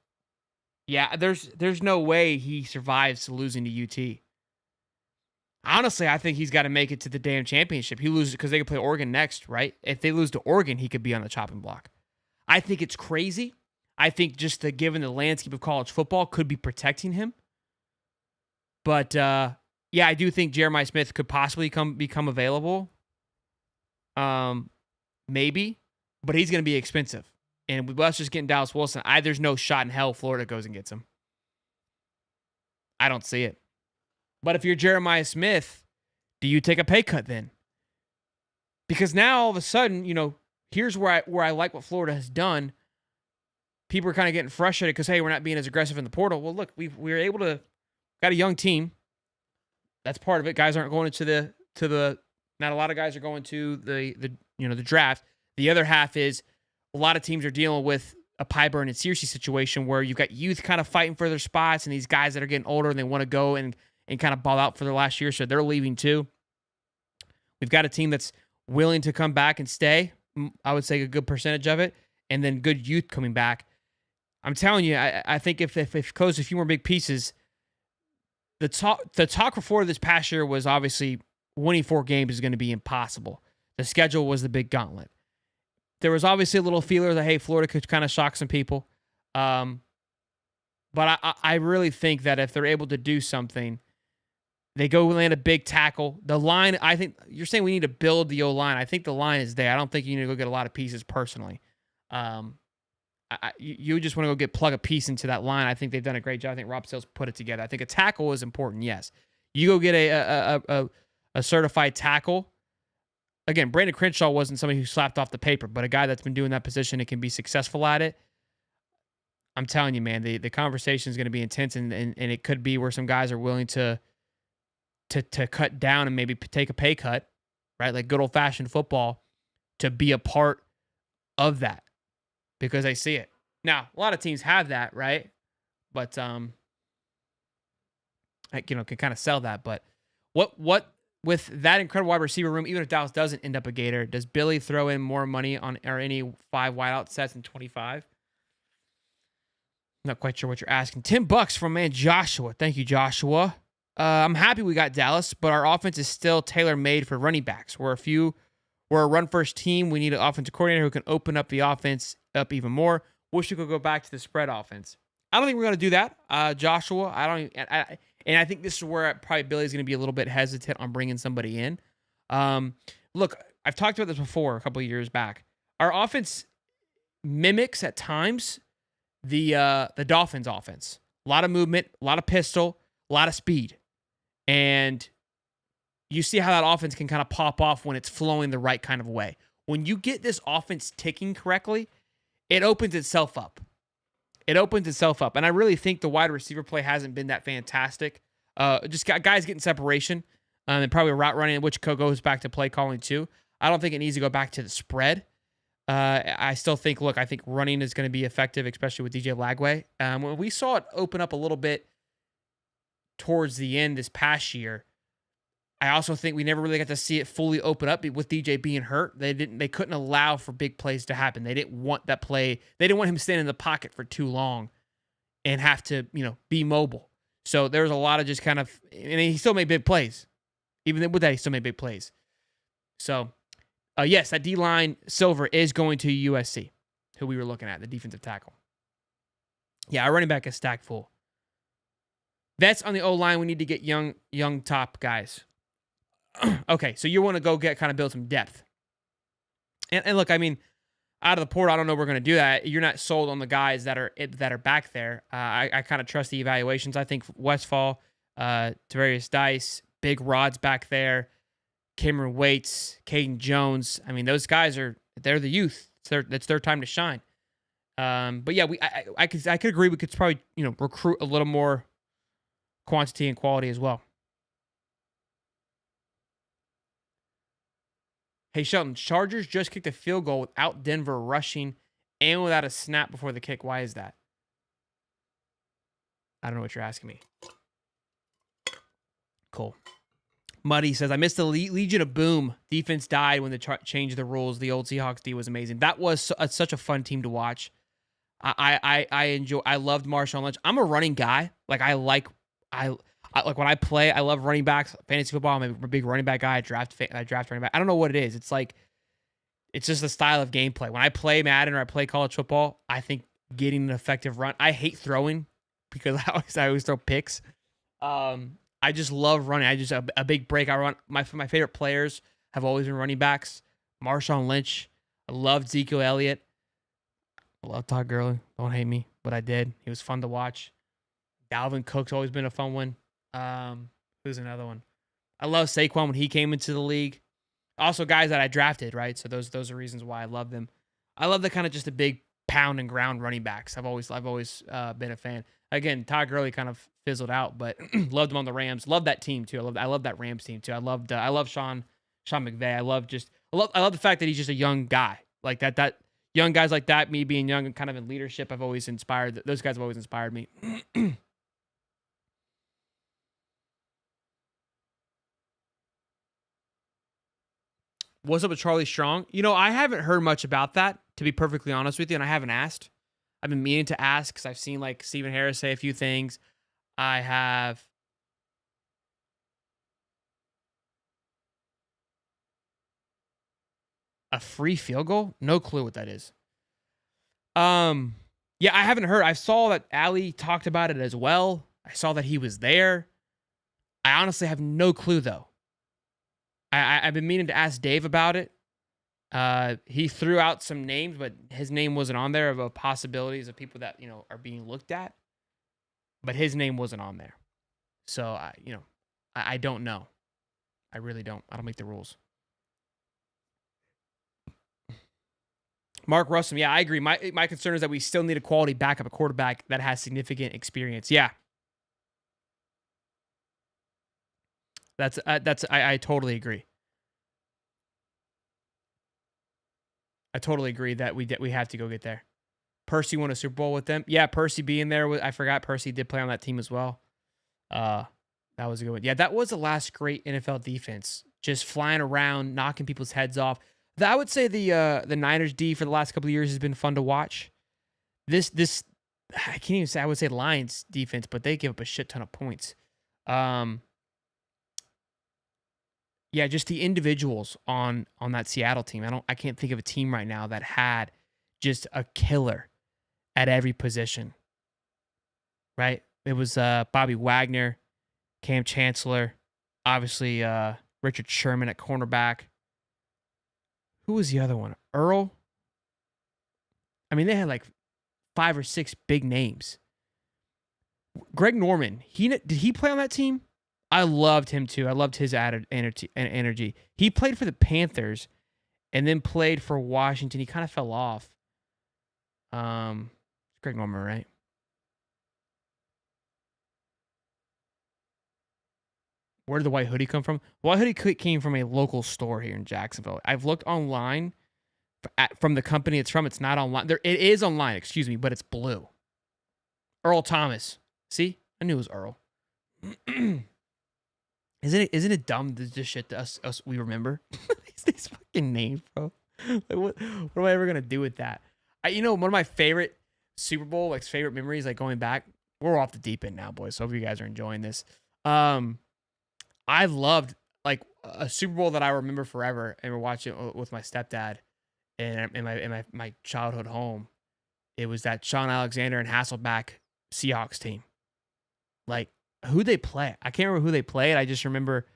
yeah, there's no way he survives losing to UT. Honestly, I think he's got to make it to the damn championship. He loses because they could play Oregon next, right? If they lose to Oregon, he could be on the chopping block. I think it's crazy. I think just given the landscape of college football could be protecting him. But yeah, I do think Jeremiah Smith could possibly become available. Maybe, but he's going to be expensive. And with us just getting Dallas Wilson, there's no shot in hell Florida goes and gets him. I don't see it. But if you're Jeremiah Smith, do you take a pay cut then? Because now all of a sudden, here's where I like what Florida has done. People are kind of getting frustrated because, hey, we're not being as aggressive in the portal. Well, look, we were able to got a young team. That's part of it. Guys aren't going into the not a lot of guys are going to the draft. The other half is a lot of teams are dealing with a Pyburn and Searcy situation where you've got youth kind of fighting for their spots and these guys that are getting older and they want to go and kind of ball out for their last year, so they're leaving too. We've got a team that's willing to come back and stay. I would say a good percentage of it, and then good youth coming back. I'm telling you, I think if close a few more big pieces, the talk for Florida this past year was obviously winning 4 games is going to be impossible. The schedule was the big gauntlet. There was obviously a little feeler that, hey, Florida could kind of shock some people. But I really think that if they're able to do something, they go land a big tackle. The line, I think, you're saying we need to build the O-line. I think the line is there. I don't think you need to go get a lot of pieces personally. You just want to go plug a piece into that line. I think they've done a great job. I think Rob Sales put it together. I think a tackle is important, yes. You go get a certified tackle. Again, Brandon Crenshaw wasn't somebody who slapped off the paper, but a guy that's been doing that position and can be successful at it. I'm telling you, man, the conversation is going to be intense, and it could be where some guys are willing to cut down and maybe take a pay cut, right? Like good old-fashioned football, to be a part of that because they see it. Now, a lot of teams have that, right? But can kind of sell that. But what with that incredible wide receiver room, even if Dallas doesn't end up a Gator, does Billy throw in more money on or any 5 wideout sets in 25? Not quite sure what you're asking. $10 from man Joshua. Thank you, Joshua. I'm happy we got Dallas, but our offense is still tailor-made for running backs. We're a run-first team. We need an offensive coordinator who can open up the offense up even more. Wish we could go back to the spread offense. I don't think we're going to do that, Joshua. And I think this is where probably Billy's going to be a little bit hesitant on bringing somebody in. Look, I've talked about this before a couple of years back. Our offense mimics at times the Dolphins' offense. A lot of movement, a lot of pistol, a lot of speed. And you see how that offense can kind of pop off when it's flowing the right kind of way. When you get this offense ticking correctly, it opens itself up. And I really think the wide receiver play hasn't been that fantastic. Just got guys getting separation and probably route running, which goes back to play calling too. I don't think it needs to go back to the spread. I still think, I think running is going to be effective, especially with DJ Lagway. When we saw it open up a little bit towards the end this past year, I also think we never really got to see it fully open up with DJ being hurt. They couldn't allow for big plays to happen. They didn't want that play. They didn't want him standing in the pocket for too long and have to, be mobile. So there was a lot of just kind of, and he still made big plays. Even with that, he still made big plays. So, yes, that D-line, Silver, is going to USC, who we were looking at, the defensive tackle. Yeah, our running back is stacked full. That's on the O-line. We need to get young top guys. Okay, so you want to go build some depth. And look, I mean, out of the portal, I don't know we're going to do that. You're not sold on the guys that are back there. I kind of trust the evaluations. I think Westfall, Tavarius Dice, Big Rod's back there, Cameron Waits, Caden Jones. I mean, those guys they're the youth. It's their time to shine. But yeah, I could agree. We could probably recruit a little more quantity and quality as well. Hey, Shelton, Chargers just kicked a field goal without Denver rushing and without a snap before the kick. Why is that? I don't know what you're asking me. Cool. Muddy says, I missed the Legion of Boom. Defense died when they changed the rules. The old Seahawks D was amazing. That was such a fun team to watch. I loved Marshawn Lynch. I'm a running guy. Like, I like when I play, I love running backs. Fantasy football, I'm a big running back guy. I draft running back. I don't know what it is. It's like, it's just the style of gameplay. When I play Madden or I play college football, I think getting an effective run. I hate throwing because I always throw picks. I just love running. I just a big break. I run. My favorite players have always been running backs. Marshawn Lynch. I loved Ezekiel Elliott. I love Todd Gurley. Don't hate me, but I did. He was fun to watch. Dalvin Cook's always been a fun one. Who's another one? I love Saquon when he came into the league. Also, guys that I drafted, right? So those are reasons why I love them. I love the kind of just the big pound and ground running backs. I've always been a fan. Again, Todd Gurley kind of fizzled out, but loved him on the Rams. Love that team too. I love that Rams team too. I love Sean McVay. I love the fact that he's just a young guy like that. Young guys like that, me being young and kind of in leadership, I've always inspired. Those guys have always inspired me. What's up with Charlie Strong? I haven't heard much about that, to be perfectly honest with you, and I haven't asked. I've been meaning to ask because I've seen like Stephen Harris say a few things. I have a free field goal? No clue what that is. Yeah, I haven't heard. I saw that Ali talked about it as well. I saw that he was there. I honestly have no clue though. I've been meaning to ask Dave about it. He threw out some names, but his name wasn't on there of possibilities of people that, are being looked at. But his name wasn't on there. So, I don't know. I really don't. I don't make the rules. Mark Russell, yeah, I agree. My concern is that we still need a quality backup, a quarterback that has significant experience. Yeah. I totally agree. I totally agree that we have to go get there. Percy won a Super Bowl with them. Yeah, Percy being there. I forgot Percy did play on that team as well. That was a good one. Yeah, that was the last great NFL defense. Just flying around, knocking people's heads off. I would say the Niners D for the last couple of years has been fun to watch. This I can't even say I would say Lions defense, but they give up a shit ton of points. Yeah, just the individuals on that Seattle team. I can't think of a team right now that had just a killer at every position. Right? It was Bobby Wagner, Cam Chancellor, obviously Richard Sherman at cornerback. Who was the other one? Earl? I mean, they had like 5 or 6 big names. Greg Norman, did he play on that team? I loved him too. I loved his energy. He played for the Panthers and then played for Washington. He kind of fell off. Greg Norman, right? Where did the white hoodie come from? White hoodie came from a local store here in Jacksonville. I've looked online from the company it's from. It's not online. It is online, excuse me, but it's blue. Earl Thomas. See? I knew it was Earl. Isn't it dumb this shit to us we remember? these fucking names, bro. Like, what am I ever gonna do with that? One of my favorite Super Bowl, favorite memories, going back. We're off the deep end now, boys. So hope you guys are enjoying this. I loved a Super Bowl that I remember forever, and we're watching with my stepdad in my childhood home. It was that Sean Alexander and Hasselbeck Seahawks team. Who they play? I can't remember who they played. I just remember.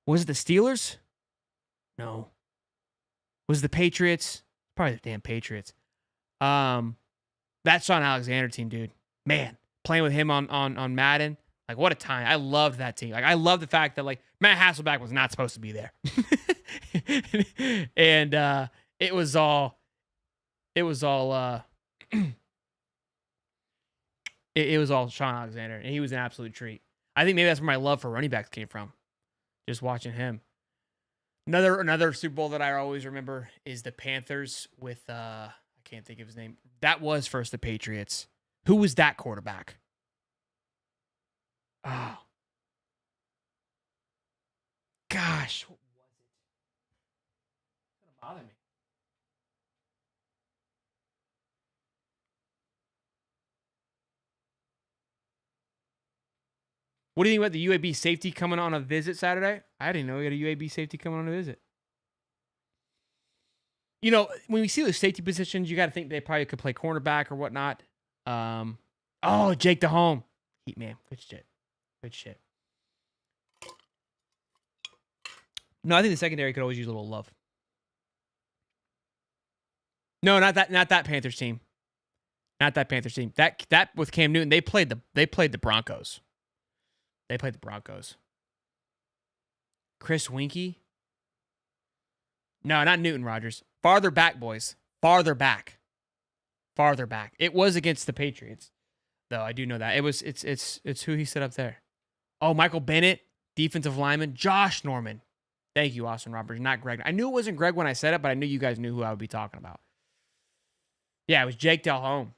Was it the Steelers? No. Was it the Patriots? Probably the damn Patriots. That Sean Alexander team, dude. Man, playing with him on Madden, like what a time. I loved that team. Like I love the fact that like Matt Hasselbeck was not supposed to be there. And it was all it was all Sean Alexander, and he was an absolute treat. I think maybe that's where my love for running backs came from. Just watching him. Another Super Bowl that I always remember is the Panthers with I can't think of his name. That was first the Patriots. Who was that quarterback? Oh. Gosh. What was it? It's gonna bother me. What do you think about the UAB safety coming on a visit Saturday? I didn't know we had a UAB safety coming on a visit. You know, when we see those safety positions, you got to think they probably could play cornerback or whatnot. Jake DeHome. Heat man. Good shit. Good shit. No, I think the secondary could always use a little love. No, not that Panthers team. Not that Panthers team. That with Cam Newton, they played the Broncos. They played the Broncos. Chris Winkie? No, not Newton Rogers. Farther back, boys. Farther back. Farther back. It was against the Patriots, though. I do know that. It's who he set up there. Oh, Michael Bennett, defensive lineman. Josh Norman. Thank you, Austin Roberts. Not Greg. I knew it wasn't Greg when I said it, but I knew you guys knew who I would be talking about. Yeah, it was Jake Delhomme.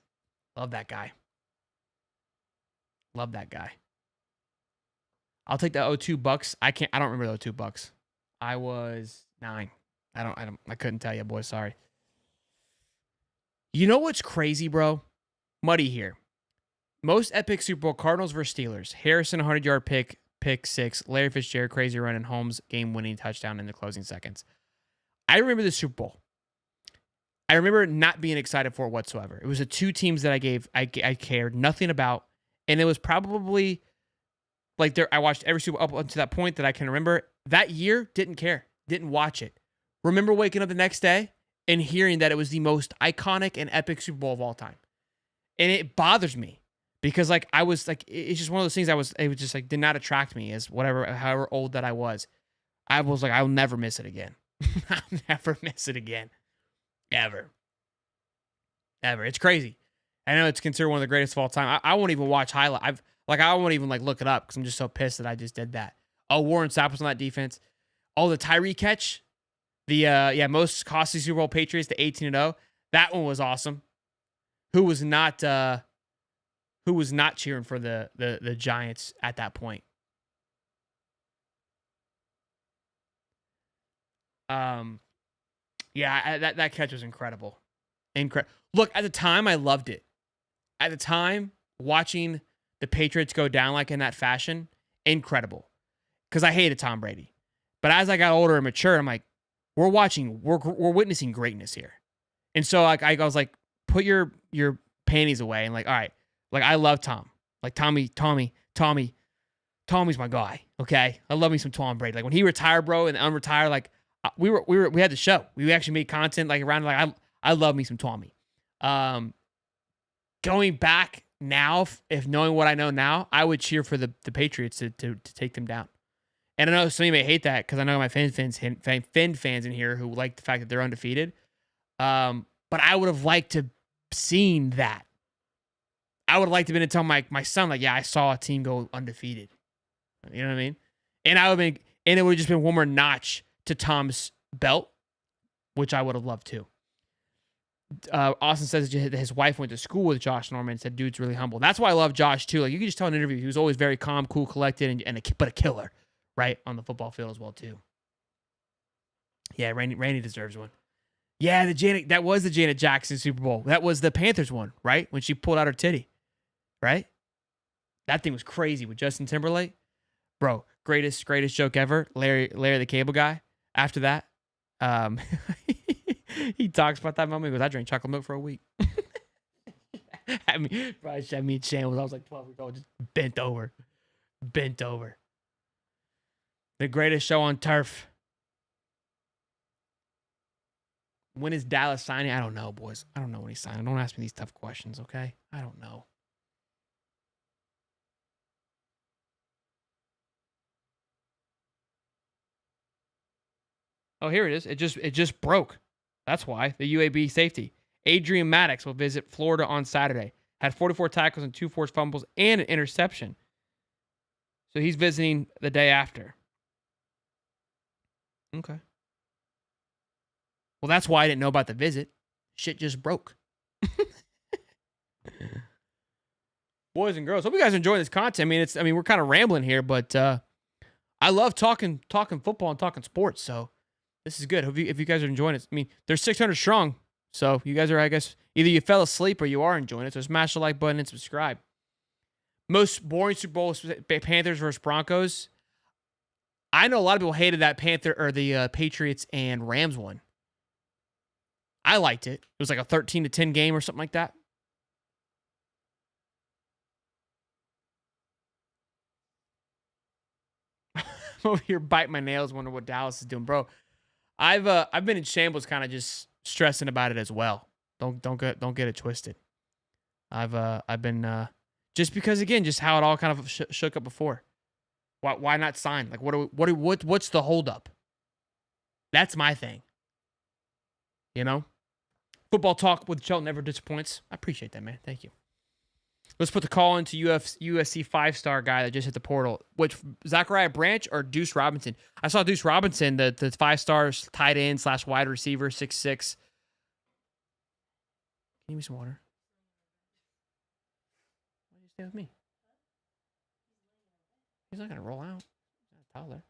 Love that guy. Love that guy. I'll take the 02 Bucks. I don't remember the 02 Bucks. I was 9. I couldn't tell you, boys. Sorry. You know what's crazy, bro? Muddy here. Most epic Super Bowl: Cardinals versus Steelers. Harrison 100-yard pick 6. Larry Fitzgerald crazy run, and Holmes game-winning touchdown in the closing seconds. I remember the Super Bowl. I remember not being excited for it whatsoever. It was the two teams that I cared nothing about, and it was probably like I watched every Super Bowl up to that point that I can remember. That year, didn't care, didn't watch it. Remember waking up the next day and hearing that it was the most iconic and epic Super Bowl of all time, and it bothers me because like I was like it's just one of those things. It was just like did not attract me as however old that I was. I was like I'll never miss it again. I'll never miss it again. Ever. It's crazy. I know it's considered one of the greatest of all time. I won't even watch highlight. I won't even like look it up because I'm just so pissed that I just did that. Oh, Warren Sapp was on that defense. Oh, the Tyree catch. The most costly Super Bowl Patriots, the 18-0. That one was awesome. Who was not cheering for the Giants at that point? Yeah, that catch was incredible. Look, at the time, I loved it. At the time, watching the Patriots go down like in that fashion, incredible. Because I hated Tom Brady. But as I got older and mature, I'm like, we're witnessing greatness here. And so like I was like, put your panties away and like, all right, like I love Tom. Like Tommy's my guy. Okay, I love me some Tom Brady. Like when he retired, bro, and unretired, like we had the show. We actually made content like around like I love me some Tommy. Going back now, if knowing what I know now, I would cheer for the Patriots to take them down. And I know some of you may hate that because I know my Finn fans in here who like the fact that they're undefeated. But I would have liked to seen that. I would have liked to have been to tell my son, like, yeah, I saw a team go undefeated. You know what I mean? And it would have just been one more notch to Tom's belt, which I would have loved too. Austin says that his wife went to school with Josh Norman and said, dude's really humble. That's why I love Josh too. Like you can just tell in an interview, he was always very calm, cool, collected, but a killer, right? On the football field as well too. Yeah, Randy deserves one. Yeah, that was the Janet Jackson Super Bowl. That was the Panthers one, right? When she pulled out her titty, right? That thing was crazy with Justin Timberlake. Bro, greatest joke ever. Larry the Cable Guy. After that, he talks about that moment. He goes, I drank chocolate milk for a week. I mean, me and Shane was, I was like 12 years old, just bent over. The greatest show on turf. When is Dallas signing? I don't know, boys. I don't know when he's signing. Don't ask me these tough questions, okay? I don't know. Oh, here it is. It just broke. That's why. The UAB safety. Adrian Maddox will visit Florida on Saturday. Had 44 tackles and 2 forced fumbles and an interception. So he's visiting the day after. Okay. Well, that's why I didn't know about the visit. Shit just broke. Boys and girls, hope you guys are enjoying this content. I mean, we're kind of rambling here, but I love talking football and talking sports. So this is good. Hope if you guys are enjoying it. I mean, they're 600 strong. So you guys are, I guess, either you fell asleep or you are enjoying it. So smash the like button and subscribe. Most boring Super Bowl, Panthers versus Broncos. I know a lot of people hated that the Patriots and Rams one. I liked it. It was like a 13-10 game or something like that. I'm over here biting my nails, wondering what Dallas is doing, bro. I've been in shambles, kind of just stressing about it as well. Don't get it twisted. I've been just because, again, just how it all kind of shook up before. Why not sign? Like what's the holdup? That's my thing. You know, football talk with Chell never disappoints. I appreciate that, man. Thank you. Let's put the call into USC 5-star guy that just hit the portal. Which, Zachariah Branch or Deuce Robinson? I saw Deuce Robinson, the 5-star tight end / wide receiver, 6'6". Give me some water. Why do you stay with me? He's not going to roll out. He's not taller.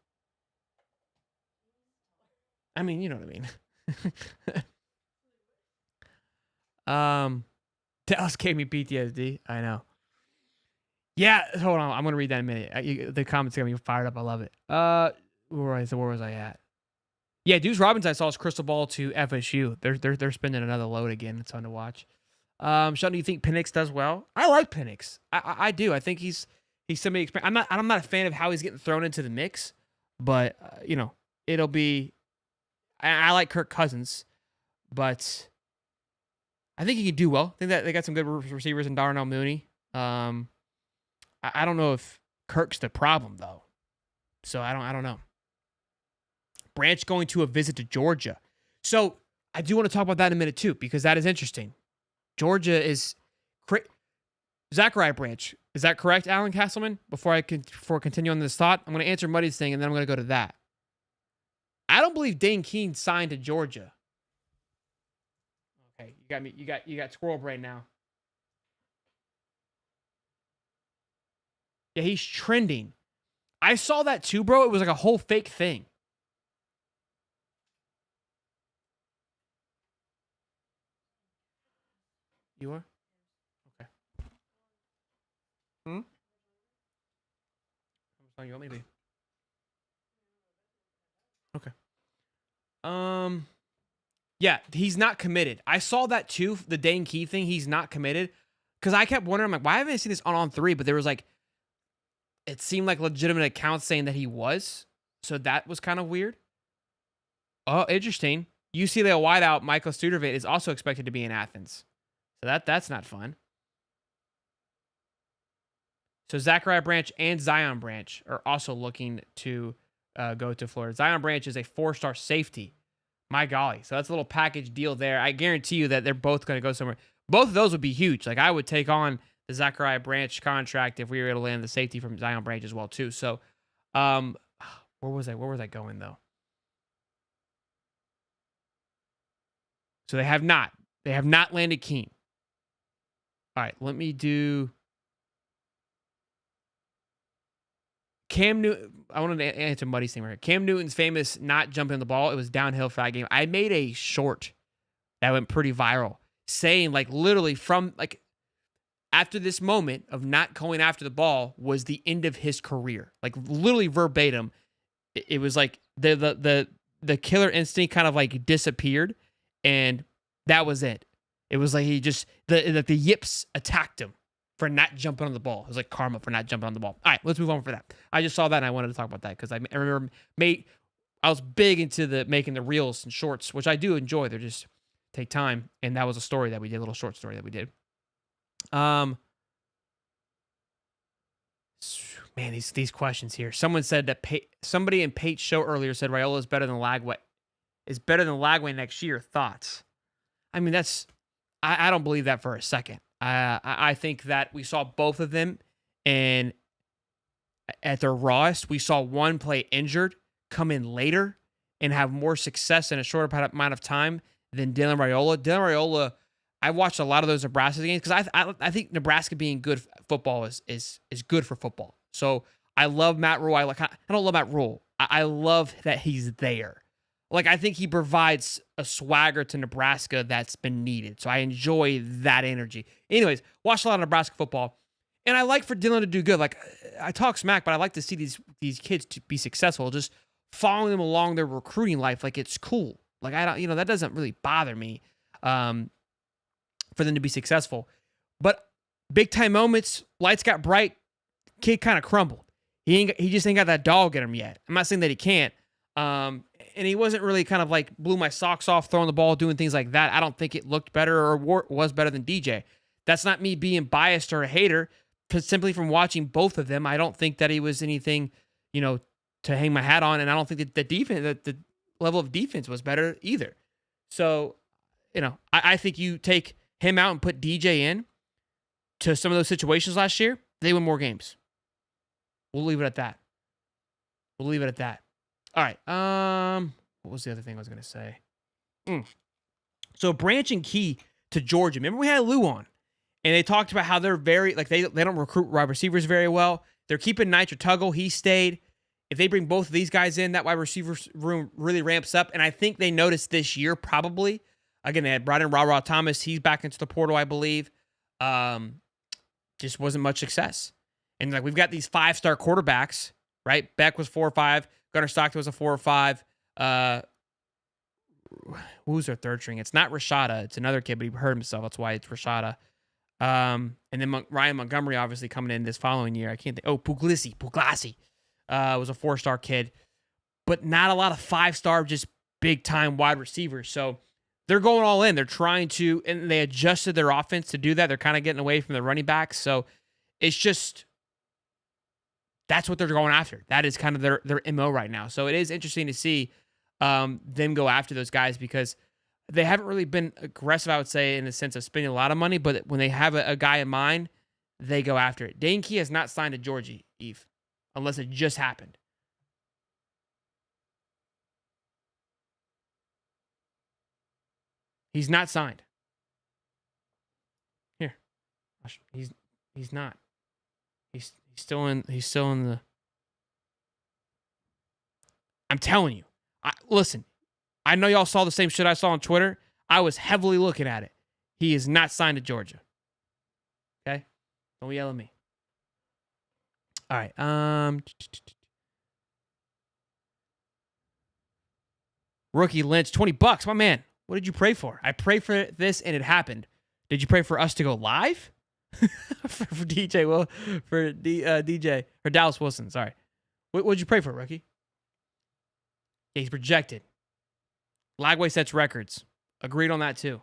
I mean, you know what I mean. Dallas gave me PTSD. I know. Yeah, hold on. I'm going to read that in a minute. The comments got me fired up. I love it. Where was I at? Yeah, Deuce Robinson I saw his crystal ball to FSU. They're spinning another load again. It's fun to watch. Sheldon, do you think Penix does well? I like Penix. I do. I think he's somebody experienced. I'm not a fan of how he's getting thrown into the mix, but it'll be. I like Kirk Cousins, but I think he can do well. I think that they got some good receivers in Darnell Mooney. I don't know if Kirk's the problem though, so I don't know. Branch going to a visit to Georgia, so I do want to talk about that in a minute too because that is interesting. Georgia is Zachariah Branch. Is that correct, Alan Castleman? Before I continue on this thought, I'm going to answer Muddy's thing and then I'm going to go to that. I don't believe Dane Keene signed to Georgia. Okay, you got me. You got squirrel brain now. Yeah, he's trending. I saw that too, bro. It was like a whole fake thing. You are? Okay. How much you want me to be? Okay. Yeah, he's not committed. I saw that too, the Dane Key thing. He's not committed. Because I kept wondering, I'm like, why haven't I seen this on 3? But there was like, it seemed like legitimate accounts saying that he was. So that was kind of weird. Oh, interesting. UCLA wideout Michael Studervit is also expected to be in Athens. So that's not fun. So Zachariah Branch and Zion Branch are also looking to go to Florida. Zion Branch is a 4-star safety. My golly. So that's a little package deal there. I guarantee you that they're both going to go somewhere. Both of those would be huge. Like I would take on the Zachariah Branch contract if we were able to land the safety from Zion Branch as well too. So where was I going though? So they have not landed Keene. All right, let me do Cam Newton. I wanted to answer Muddy's thing right here. Cam Newton's famous not jumping the ball. It was downhill for that game. I made a short that went pretty viral saying like literally from like after this moment of not going after the ball was the end of his career. Like literally verbatim. It was like the killer instinct kind of like disappeared and that was it. It was like he just the yips attacked him for not jumping on the ball. It was like karma for not jumping on the ball. All right, let's move on for that. I just saw that and I wanted to talk about that because I remember I was big into making the reels and shorts, which I do enjoy. They're just take time. And that was a story that we did, a little short story that we did. Man, these questions here. Someone said that somebody in Pate's show earlier said Raiola is better than Lagway next year. Thoughts? I mean, I don't believe that for a second. I think that we saw both of them, and at their rawest, we saw one play injured, come in later, and have more success in a shorter amount of time than Dylan Raiola. Dylan Raiola, I watched a lot of those Nebraska games because I think Nebraska being good football is good for football. So I love Matt Rule. I don't love Matt Rule. I love that he's there. Like, I think he provides a swagger to Nebraska that's been needed. So I enjoy that energy. Anyways, watched a lot of Nebraska football. And I like for Dylan to do good. Like, I talk smack, but I like to see these kids to be successful. Just following them along their recruiting life, like, it's cool. Like, I don't, that doesn't really bother me for them to be successful. But big time moments, lights got bright, kid kind of crumbled. He just ain't got that dog in him yet. I'm not saying that he can't. And he wasn't really kind of like blew my socks off, throwing the ball, doing things like that. I don't think it looked better or was better than DJ. That's not me being biased or a hater. Simply from watching both of them, I don't think that he was anything, to hang my hat on. And I don't think that the level of defense was better either. So, I think you take him out and put DJ in to some of those situations last year, they win more games. We'll leave it at that. All right. What was the other thing I was going to say? So Branch and Key to Georgia. Remember we had Lou on, and they talked about how they're very, like, they don't recruit wide receivers very well. They're keeping Nitro Tuggle. He stayed. If they bring both of these guys in, that wide receiver room really ramps up. And I think they noticed this year probably. Again, they had brought in Ra Thomas. He's back into the portal, I believe. Just wasn't much success. And like, we've got these 5-star quarterbacks, right? Beck was 4 or 5. Gunnar Stockton was a 4 or 5. Who's their third string? It's not Rashada. It's another kid, but he hurt himself. That's why it's Rashada. And then Ryan Montgomery, obviously, coming in this following year. I can't think. Oh, Puglisi was a 4-star kid. But not a lot of 5-star, just big-time wide receivers. So they're going all in. They're trying to, and they adjusted their offense to do that. They're kind of getting away from the running backs. So it's just, that's what they're going after. That is kind of their MO right now. So it is interesting to see them go after those guys because they haven't really been aggressive, I would say, in the sense of spending a lot of money. But when they have a guy in mind, they go after it. Dane Key has not signed to Georgia, Eve, unless it just happened. He's not signed. Here, he's not. He's still in the. I'm telling you. Listen, I know y'all saw the same shit I saw on Twitter. I was heavily looking at it. He is not signed to Georgia. Okay? Don't yell at me. All right. Rookie Lynch, $20. My man, what did you pray for? I prayed for this and it happened. Did you pray for us to go live? for DJ, well, for DJ, or Dallas Wilson, sorry. What'd you pray for, Rookie? Yeah, he's projected. Lagway sets records. Agreed on that too.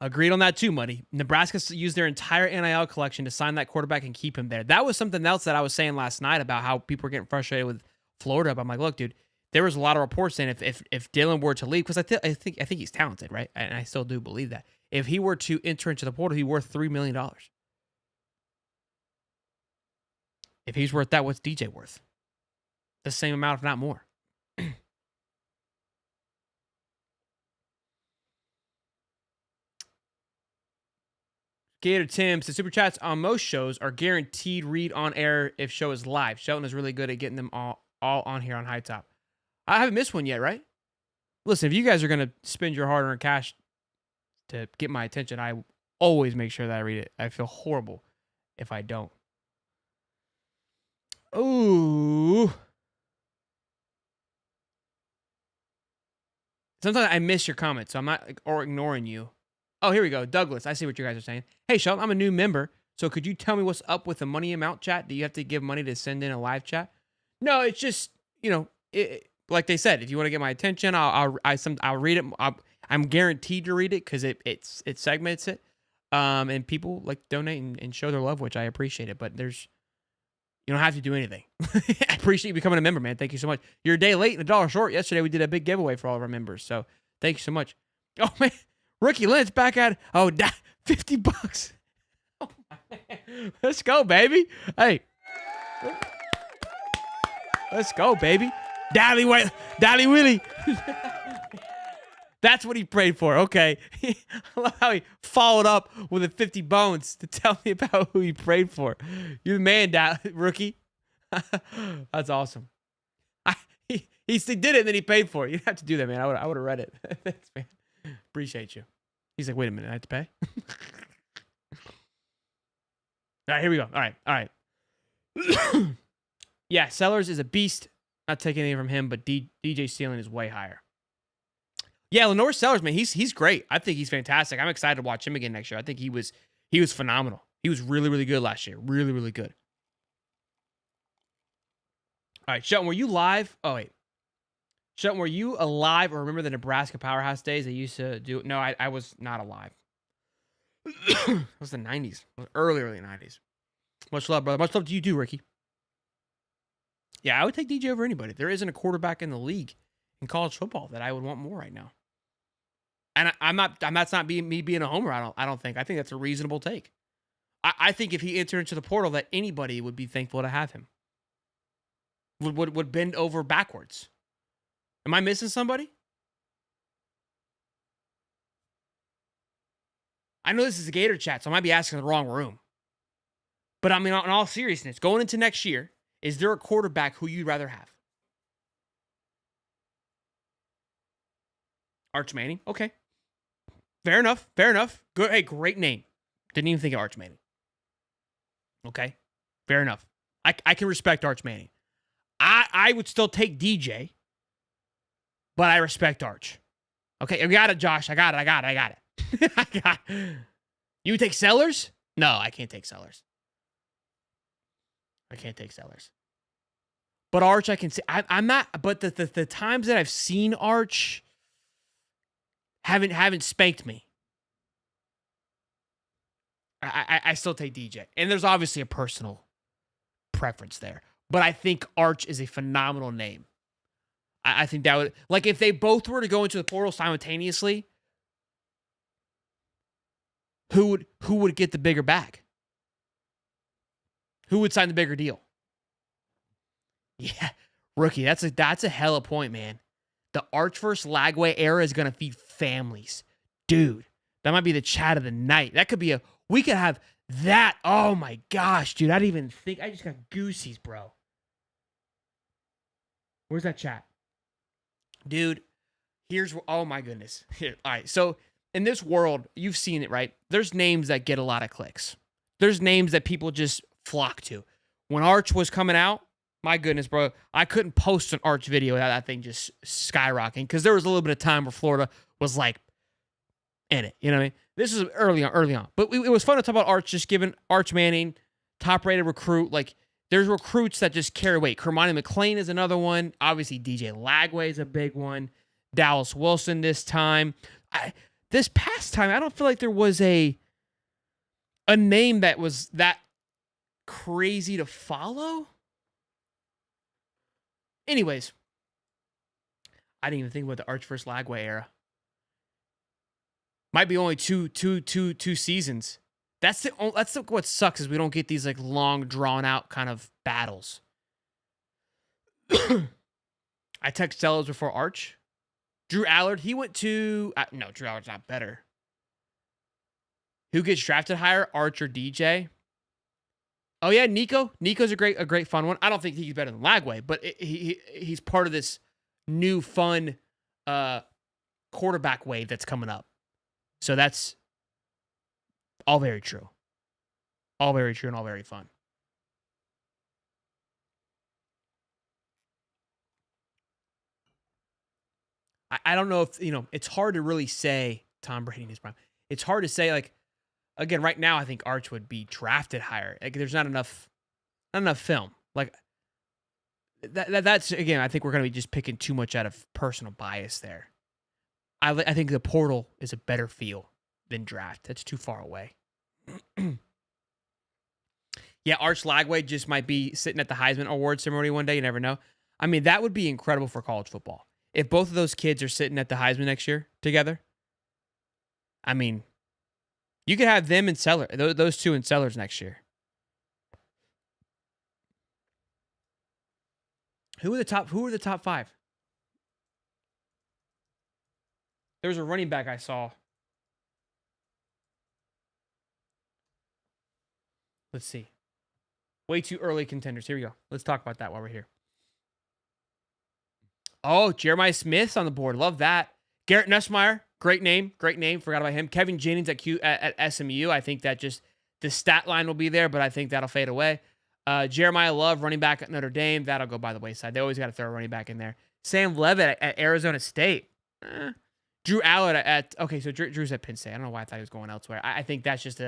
Agreed on that too, Muddy. Nebraska used their entire NIL collection to sign that quarterback and keep him there. That was something else that I was saying last night about how people were getting frustrated with Florida. But I'm like, look, dude, there was a lot of reports saying if Dylan were to leave, because I think he's talented, right? And I still do believe that. If he were to enter into the portal, he's worth $3 million. If he's worth that, what's DJ worth? The same amount, if not more. Gator Tim says, Super Chats on most shows are guaranteed read on air if show is live. Shelton is really good at getting them all on here on High Top. I haven't missed one yet, right? Listen, if you guys are going to spend your hard-earned cash to get my attention, I always make sure that I read it. I feel horrible if I don't. Ooh. Sometimes I miss your comments, so I'm not or ignoring you. Oh, here we go. Douglas, I see what you guys are saying. Hey, Sheldon, I'm a new member, so could you tell me what's up with the money amount chat? Do you have to give money to send in a live chat? No, it's just, like they said, if you want to get my attention, I'll read it. I'm guaranteed to read it because it segments it. And people like donate and show their love, which I appreciate it. But you don't have to do anything. I appreciate you becoming a member, man. Thank you so much. You're a day late and $1 short. Yesterday we did a big giveaway for all of our members, so thank you so much. Oh man, Rookie Lynch back at $50. Oh, man. Let's go, baby. Hey, let's go, baby. Dally Willie. That's what he prayed for. Okay. I love how he followed up with a 50 bones to tell me about who he prayed for. You're the man, Rookie. That's awesome. He did it and then he paid for it. You didn't have to do that, man. I would have read it. Thanks, man. Appreciate you. He's like, wait a minute. I have to pay? All right, here we go. All right. Yeah, Sellers is a beast. Not taking anything from him, but DJ ceiling is way higher. Yeah, Lenore Sellers, man, he's great. I think he's fantastic. I'm excited to watch him again next year. I think he was phenomenal. He was really, really good last year. Really, really good. All right, Shelton, were you live? Oh, wait. Shelton, were you alive or remember the Nebraska Powerhouse days they used to do? No, I was not alive. It was the 90s. It was early 90s. Much love, brother. Much love to you too, Ricky. Yeah, I would take DJ over anybody. There isn't a quarterback in the league in college football that I would want more right now. And that's not me being a homer. I don't think. I think that's a reasonable take. I think if he entered into the portal, that anybody would be thankful to have him. Would bend over backwards. Am I missing somebody? I know this is a Gator chat, so I might be asking the wrong room. But I mean, in all seriousness, going into next year, is there a quarterback who you'd rather have? Arch Manning? Okay. Fair enough. Good. Hey, great name. Didn't even think of Arch Manning. Okay. Fair enough. I can respect Arch Manning. I would still take DJ, but I respect Arch. Okay, I got it, Josh. I got it. You would take Sellers? No, I can't take Sellers. But Arch, I can see. I'm not. But the times that I've seen Arch haven't spanked me. I still take DJ, and there's obviously a personal preference there. But I think Arch is a phenomenal name. I think that would, like, if they both were to go into the portal simultaneously, who would get the bigger bag? Who would sign the bigger deal? Yeah, Rookie, that's a hella point, man. The Arch versus Lagway era is gonna feed families, dude. That might be the chat of the night. That could be we could have that. Oh my gosh, dude! I didn't even think. I just got goosies, bro. Where's that chat? Dude, oh my goodness. Here, all right, so in this world, you've seen it, right? There's names that get a lot of clicks. There's names that people just flock to. When Arch was coming out, my goodness, bro, I couldn't post an Arch video without that thing just skyrocketing because there was a little bit of time where Florida was like in it. You know what I mean? This is early on. But it was fun to talk about Arch, just giving Arch Manning, top-rated recruit, like, there's recruits that just carry weight. Kermani McLean is another one. Obviously, DJ Lagway is a big one. Dallas Wilson this time. This past time, I don't feel like there was a name that was that crazy to follow. Anyways, I didn't even think about the Arch versus Lagway era. Might be only two seasons. That's what sucks is we don't get these like long drawn out kind of battles. I text Sellers before Arch. Drew Allard, he went to no, Drew Allard's not better. Who gets drafted higher, Arch or DJ? Oh yeah, Nico. Nico's a great fun one. I don't think he's better than Lagway, but he's part of this new fun quarterback wave that's coming up. So that's all very true. All very true and all very fun. I don't know if, it's hard to really say Tom Brady in his prime. It's hard to say, like, again, right now, I think Arch would be drafted higher. Like, there's not enough film. Like, That's again. I think we're gonna be just picking too much out of personal bias there. I think the portal is a better feel than draft. That's too far away. Yeah, Arch Lagway just might be sitting at the Heisman Award ceremony one day. You never know. I mean, that would be incredible for college football. If both of those kids are sitting at the Heisman next year together, I mean, you could have them and Seller, those two in Sellers next year. Who are the top 5? There was a running back I saw. Let's see. Way too early contenders. Here we go. Let's talk about that while we're here. Oh, Jeremiah Smith's on the board. Love that. Garrett Nussmeier, great name. Forgot about him. Kevin Jennings at SMU. I think that just the stat line will be there, but I think that'll fade away. Jeremiah Love, running back at Notre Dame. That'll go by the wayside. They always got to throw a running back in there. Sam Levitt at Arizona State. Drew Allard so Drew's at Penn State. I don't know why I thought he was going elsewhere. I think that's just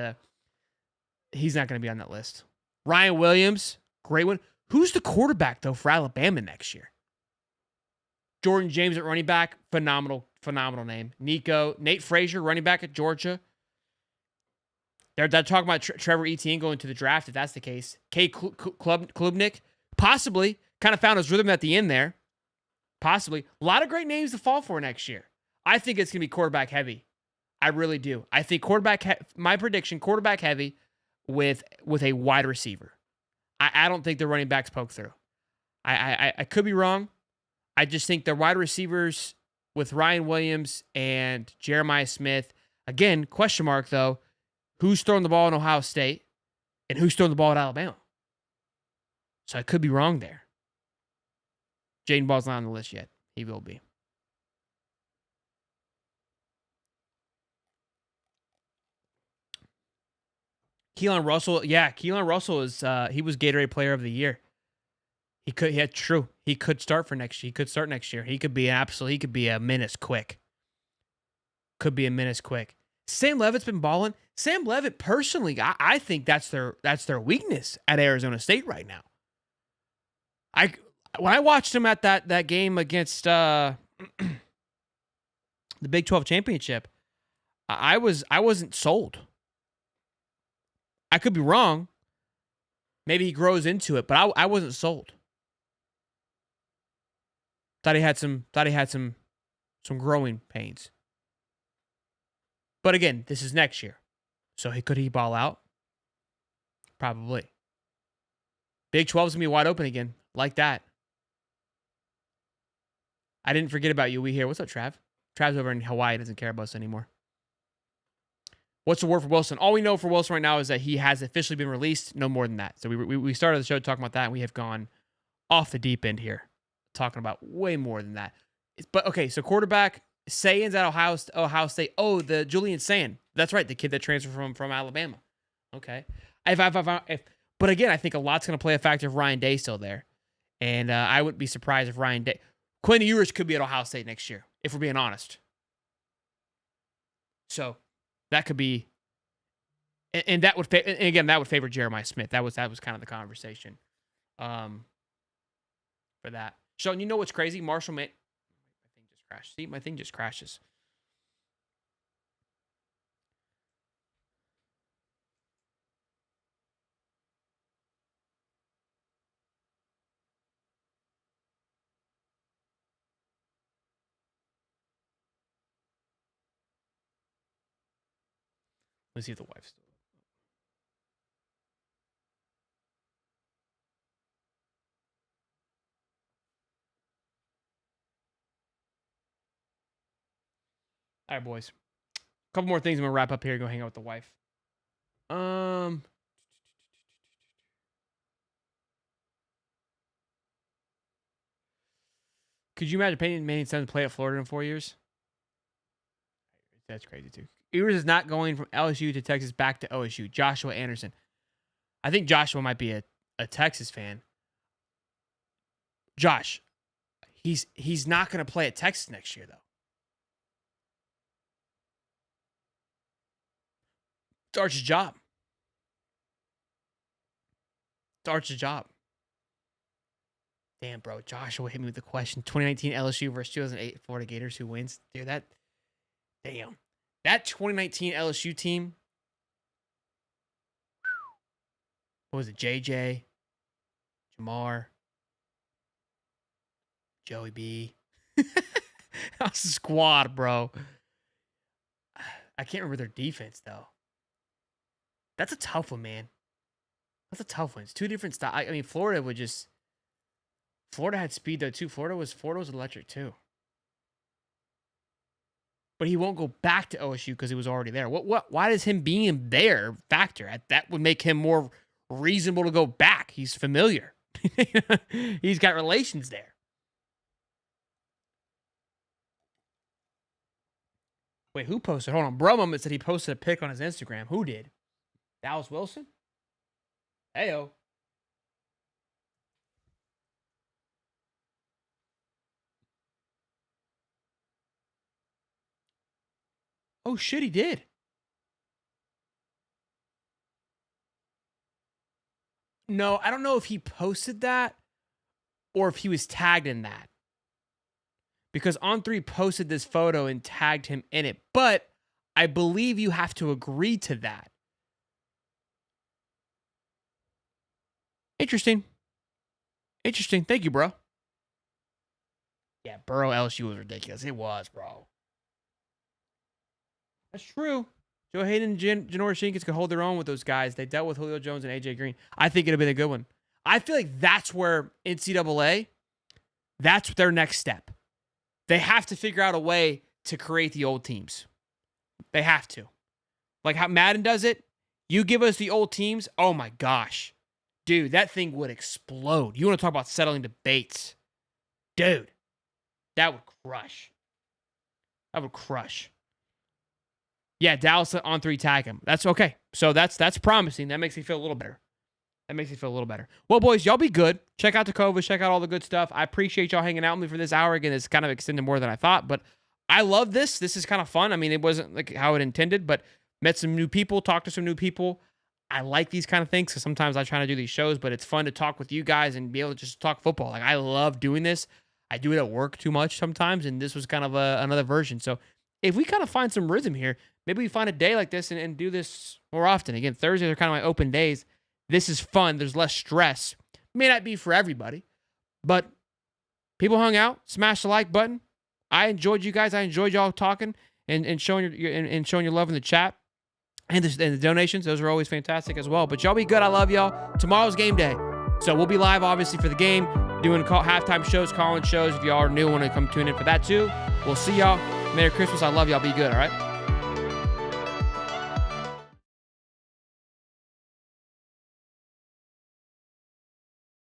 he's not going to be on that list. Ryan Williams, great one. Who's the quarterback, though, for Alabama next year? Jordan James at running back, phenomenal name. Nate Frazier, running back at Georgia. They're talking about Trevor Etienne going to the draft, if that's the case. Klubnik, possibly. Kind of found his rhythm at the end there. Possibly. A lot of great names to fall for next year. I think it's going to be quarterback heavy. I really do. I think my prediction, quarterback heavy with a wide receiver. I don't think the running backs poke through. I could be wrong. I just think the wide receivers with Ryan Williams and Jeremiah Smith, again, question mark though, who's throwing the ball in Ohio State and who's throwing the ball at Alabama? So I could be wrong there. Jaden Ball's not on the list yet. He will be. Keelan Russell is he was Gatorade Player of the Year. He could start for next year. He could start next year. He could be a menace quick. Sam Levitt's been balling. Sam Levitt, personally, I think that's their weakness at Arizona State right now. When I watched him at that game against the Big 12 championship, I wasn't sold. I could be wrong. Maybe he grows into it, but I wasn't sold. Thought he had some growing pains. But again, this is next year. So could he ball out? Probably. Big 12's going to be wide open again. Like that. I didn't forget about you. We here. What's up, Trav? Trav's over in Hawaii. Doesn't care about us anymore. What's the word for Wilson? All we know for Wilson right now is that he has officially been released. No more than that. So we started the show talking about that, and we have gone off the deep end here, talking about way more than that. But okay, so quarterback Sayan's at Ohio State. Oh, the Julian Sayin. That's right, the kid that transferred from Alabama. Okay. But again, I think a lot's going to play a factor if Ryan Day's still there, and I wouldn't be surprised if Ryan Day, Quinn Ewers could be at Ohio State next year, if we're being honest. So that could be, and that would favor Jeremiah Smith. That was kind of the conversation, for that. Sean, you know what's crazy? Marshall my thing just crashed. See, my thing just crashes. Let's see if the wife's still. All right, boys. A couple more things. I'm gonna wrap up here. Go hang out with the wife. Could you imagine Peyton Manning's son play at Florida in 4 years? That's crazy too. Ewers is not going from LSU to Texas back to OSU. Joshua Anderson. I think Joshua might be a Texas fan. Josh, he's not going to play at Texas next year, though. It's Arch's job. Damn, bro. Joshua hit me with the question. 2019 LSU versus 2008 Florida Gators. Who wins? Dude, damn. That 2019 LSU team. What was it? JJ, Jamar, Joey B. That was a squad, bro. I can't remember their defense, though. That's a tough one, man. That's a tough one. It's two different styles. I mean, Florida had speed, though, too. Florida was electric, too. But he won't go back to OSU because he was already there. Why does him being there factor? That would make him more reasonable to go back. He's familiar. He's got relations there. Wait, who posted? Hold on. Bro Moment said he posted a pic on his Instagram. Who did? Dallas Wilson? Heyo. Oh, shit, he did. No, I don't know if he posted that or if he was tagged in that. Because On3 posted this photo and tagged him in it. But I believe you have to agree to that. Interesting. Thank you, bro. Yeah, Burrow LSU was ridiculous. It was, bro. That's true. Joe Hayden and Janoris Jenkins could hold their own with those guys. They dealt with Julio Jones and AJ Green. I think it'd have been a good one. I feel like that's where NCAA, that's their next step. They have to figure out a way to create the old teams. They have to. Like how Madden does it. You give us the old teams. Oh my gosh. Dude, that thing would explode. You want to talk about settling debates. Dude, that would crush. Yeah, Dallas on 3 tag him. That's okay. So that's promising. That makes me feel a little better. Well, boys, y'all be good. Check out the COVID. Check out all the good stuff. I appreciate y'all hanging out with me for this hour. Again, it's kind of extended more than I thought, but I love this. This is kind of fun. I mean, it wasn't like how it intended, but met some new people, talked to some new people. I like these kind of things because sometimes I try to do these shows, but it's fun to talk with you guys and be able to just talk football. Like, I love doing this. I do it at work too much sometimes, and this was kind of another version. So if we kind of find some rhythm here, maybe we find a day like this and do this more often. Again, Thursdays are kind of my open days. This is fun. There's less stress. May not be for everybody, but people hung out, smash the like button. I enjoyed you guys. I enjoyed y'all talking and showing your love in the chat and the donations. Those were always fantastic as well. But y'all be good. I love y'all. Tomorrow's game day, so we'll be live obviously for the game, doing halftime shows, calling shows. If y'all are new, want to come tune in for that too. We'll see y'all. Merry Christmas. I love y'all. Be good. All right.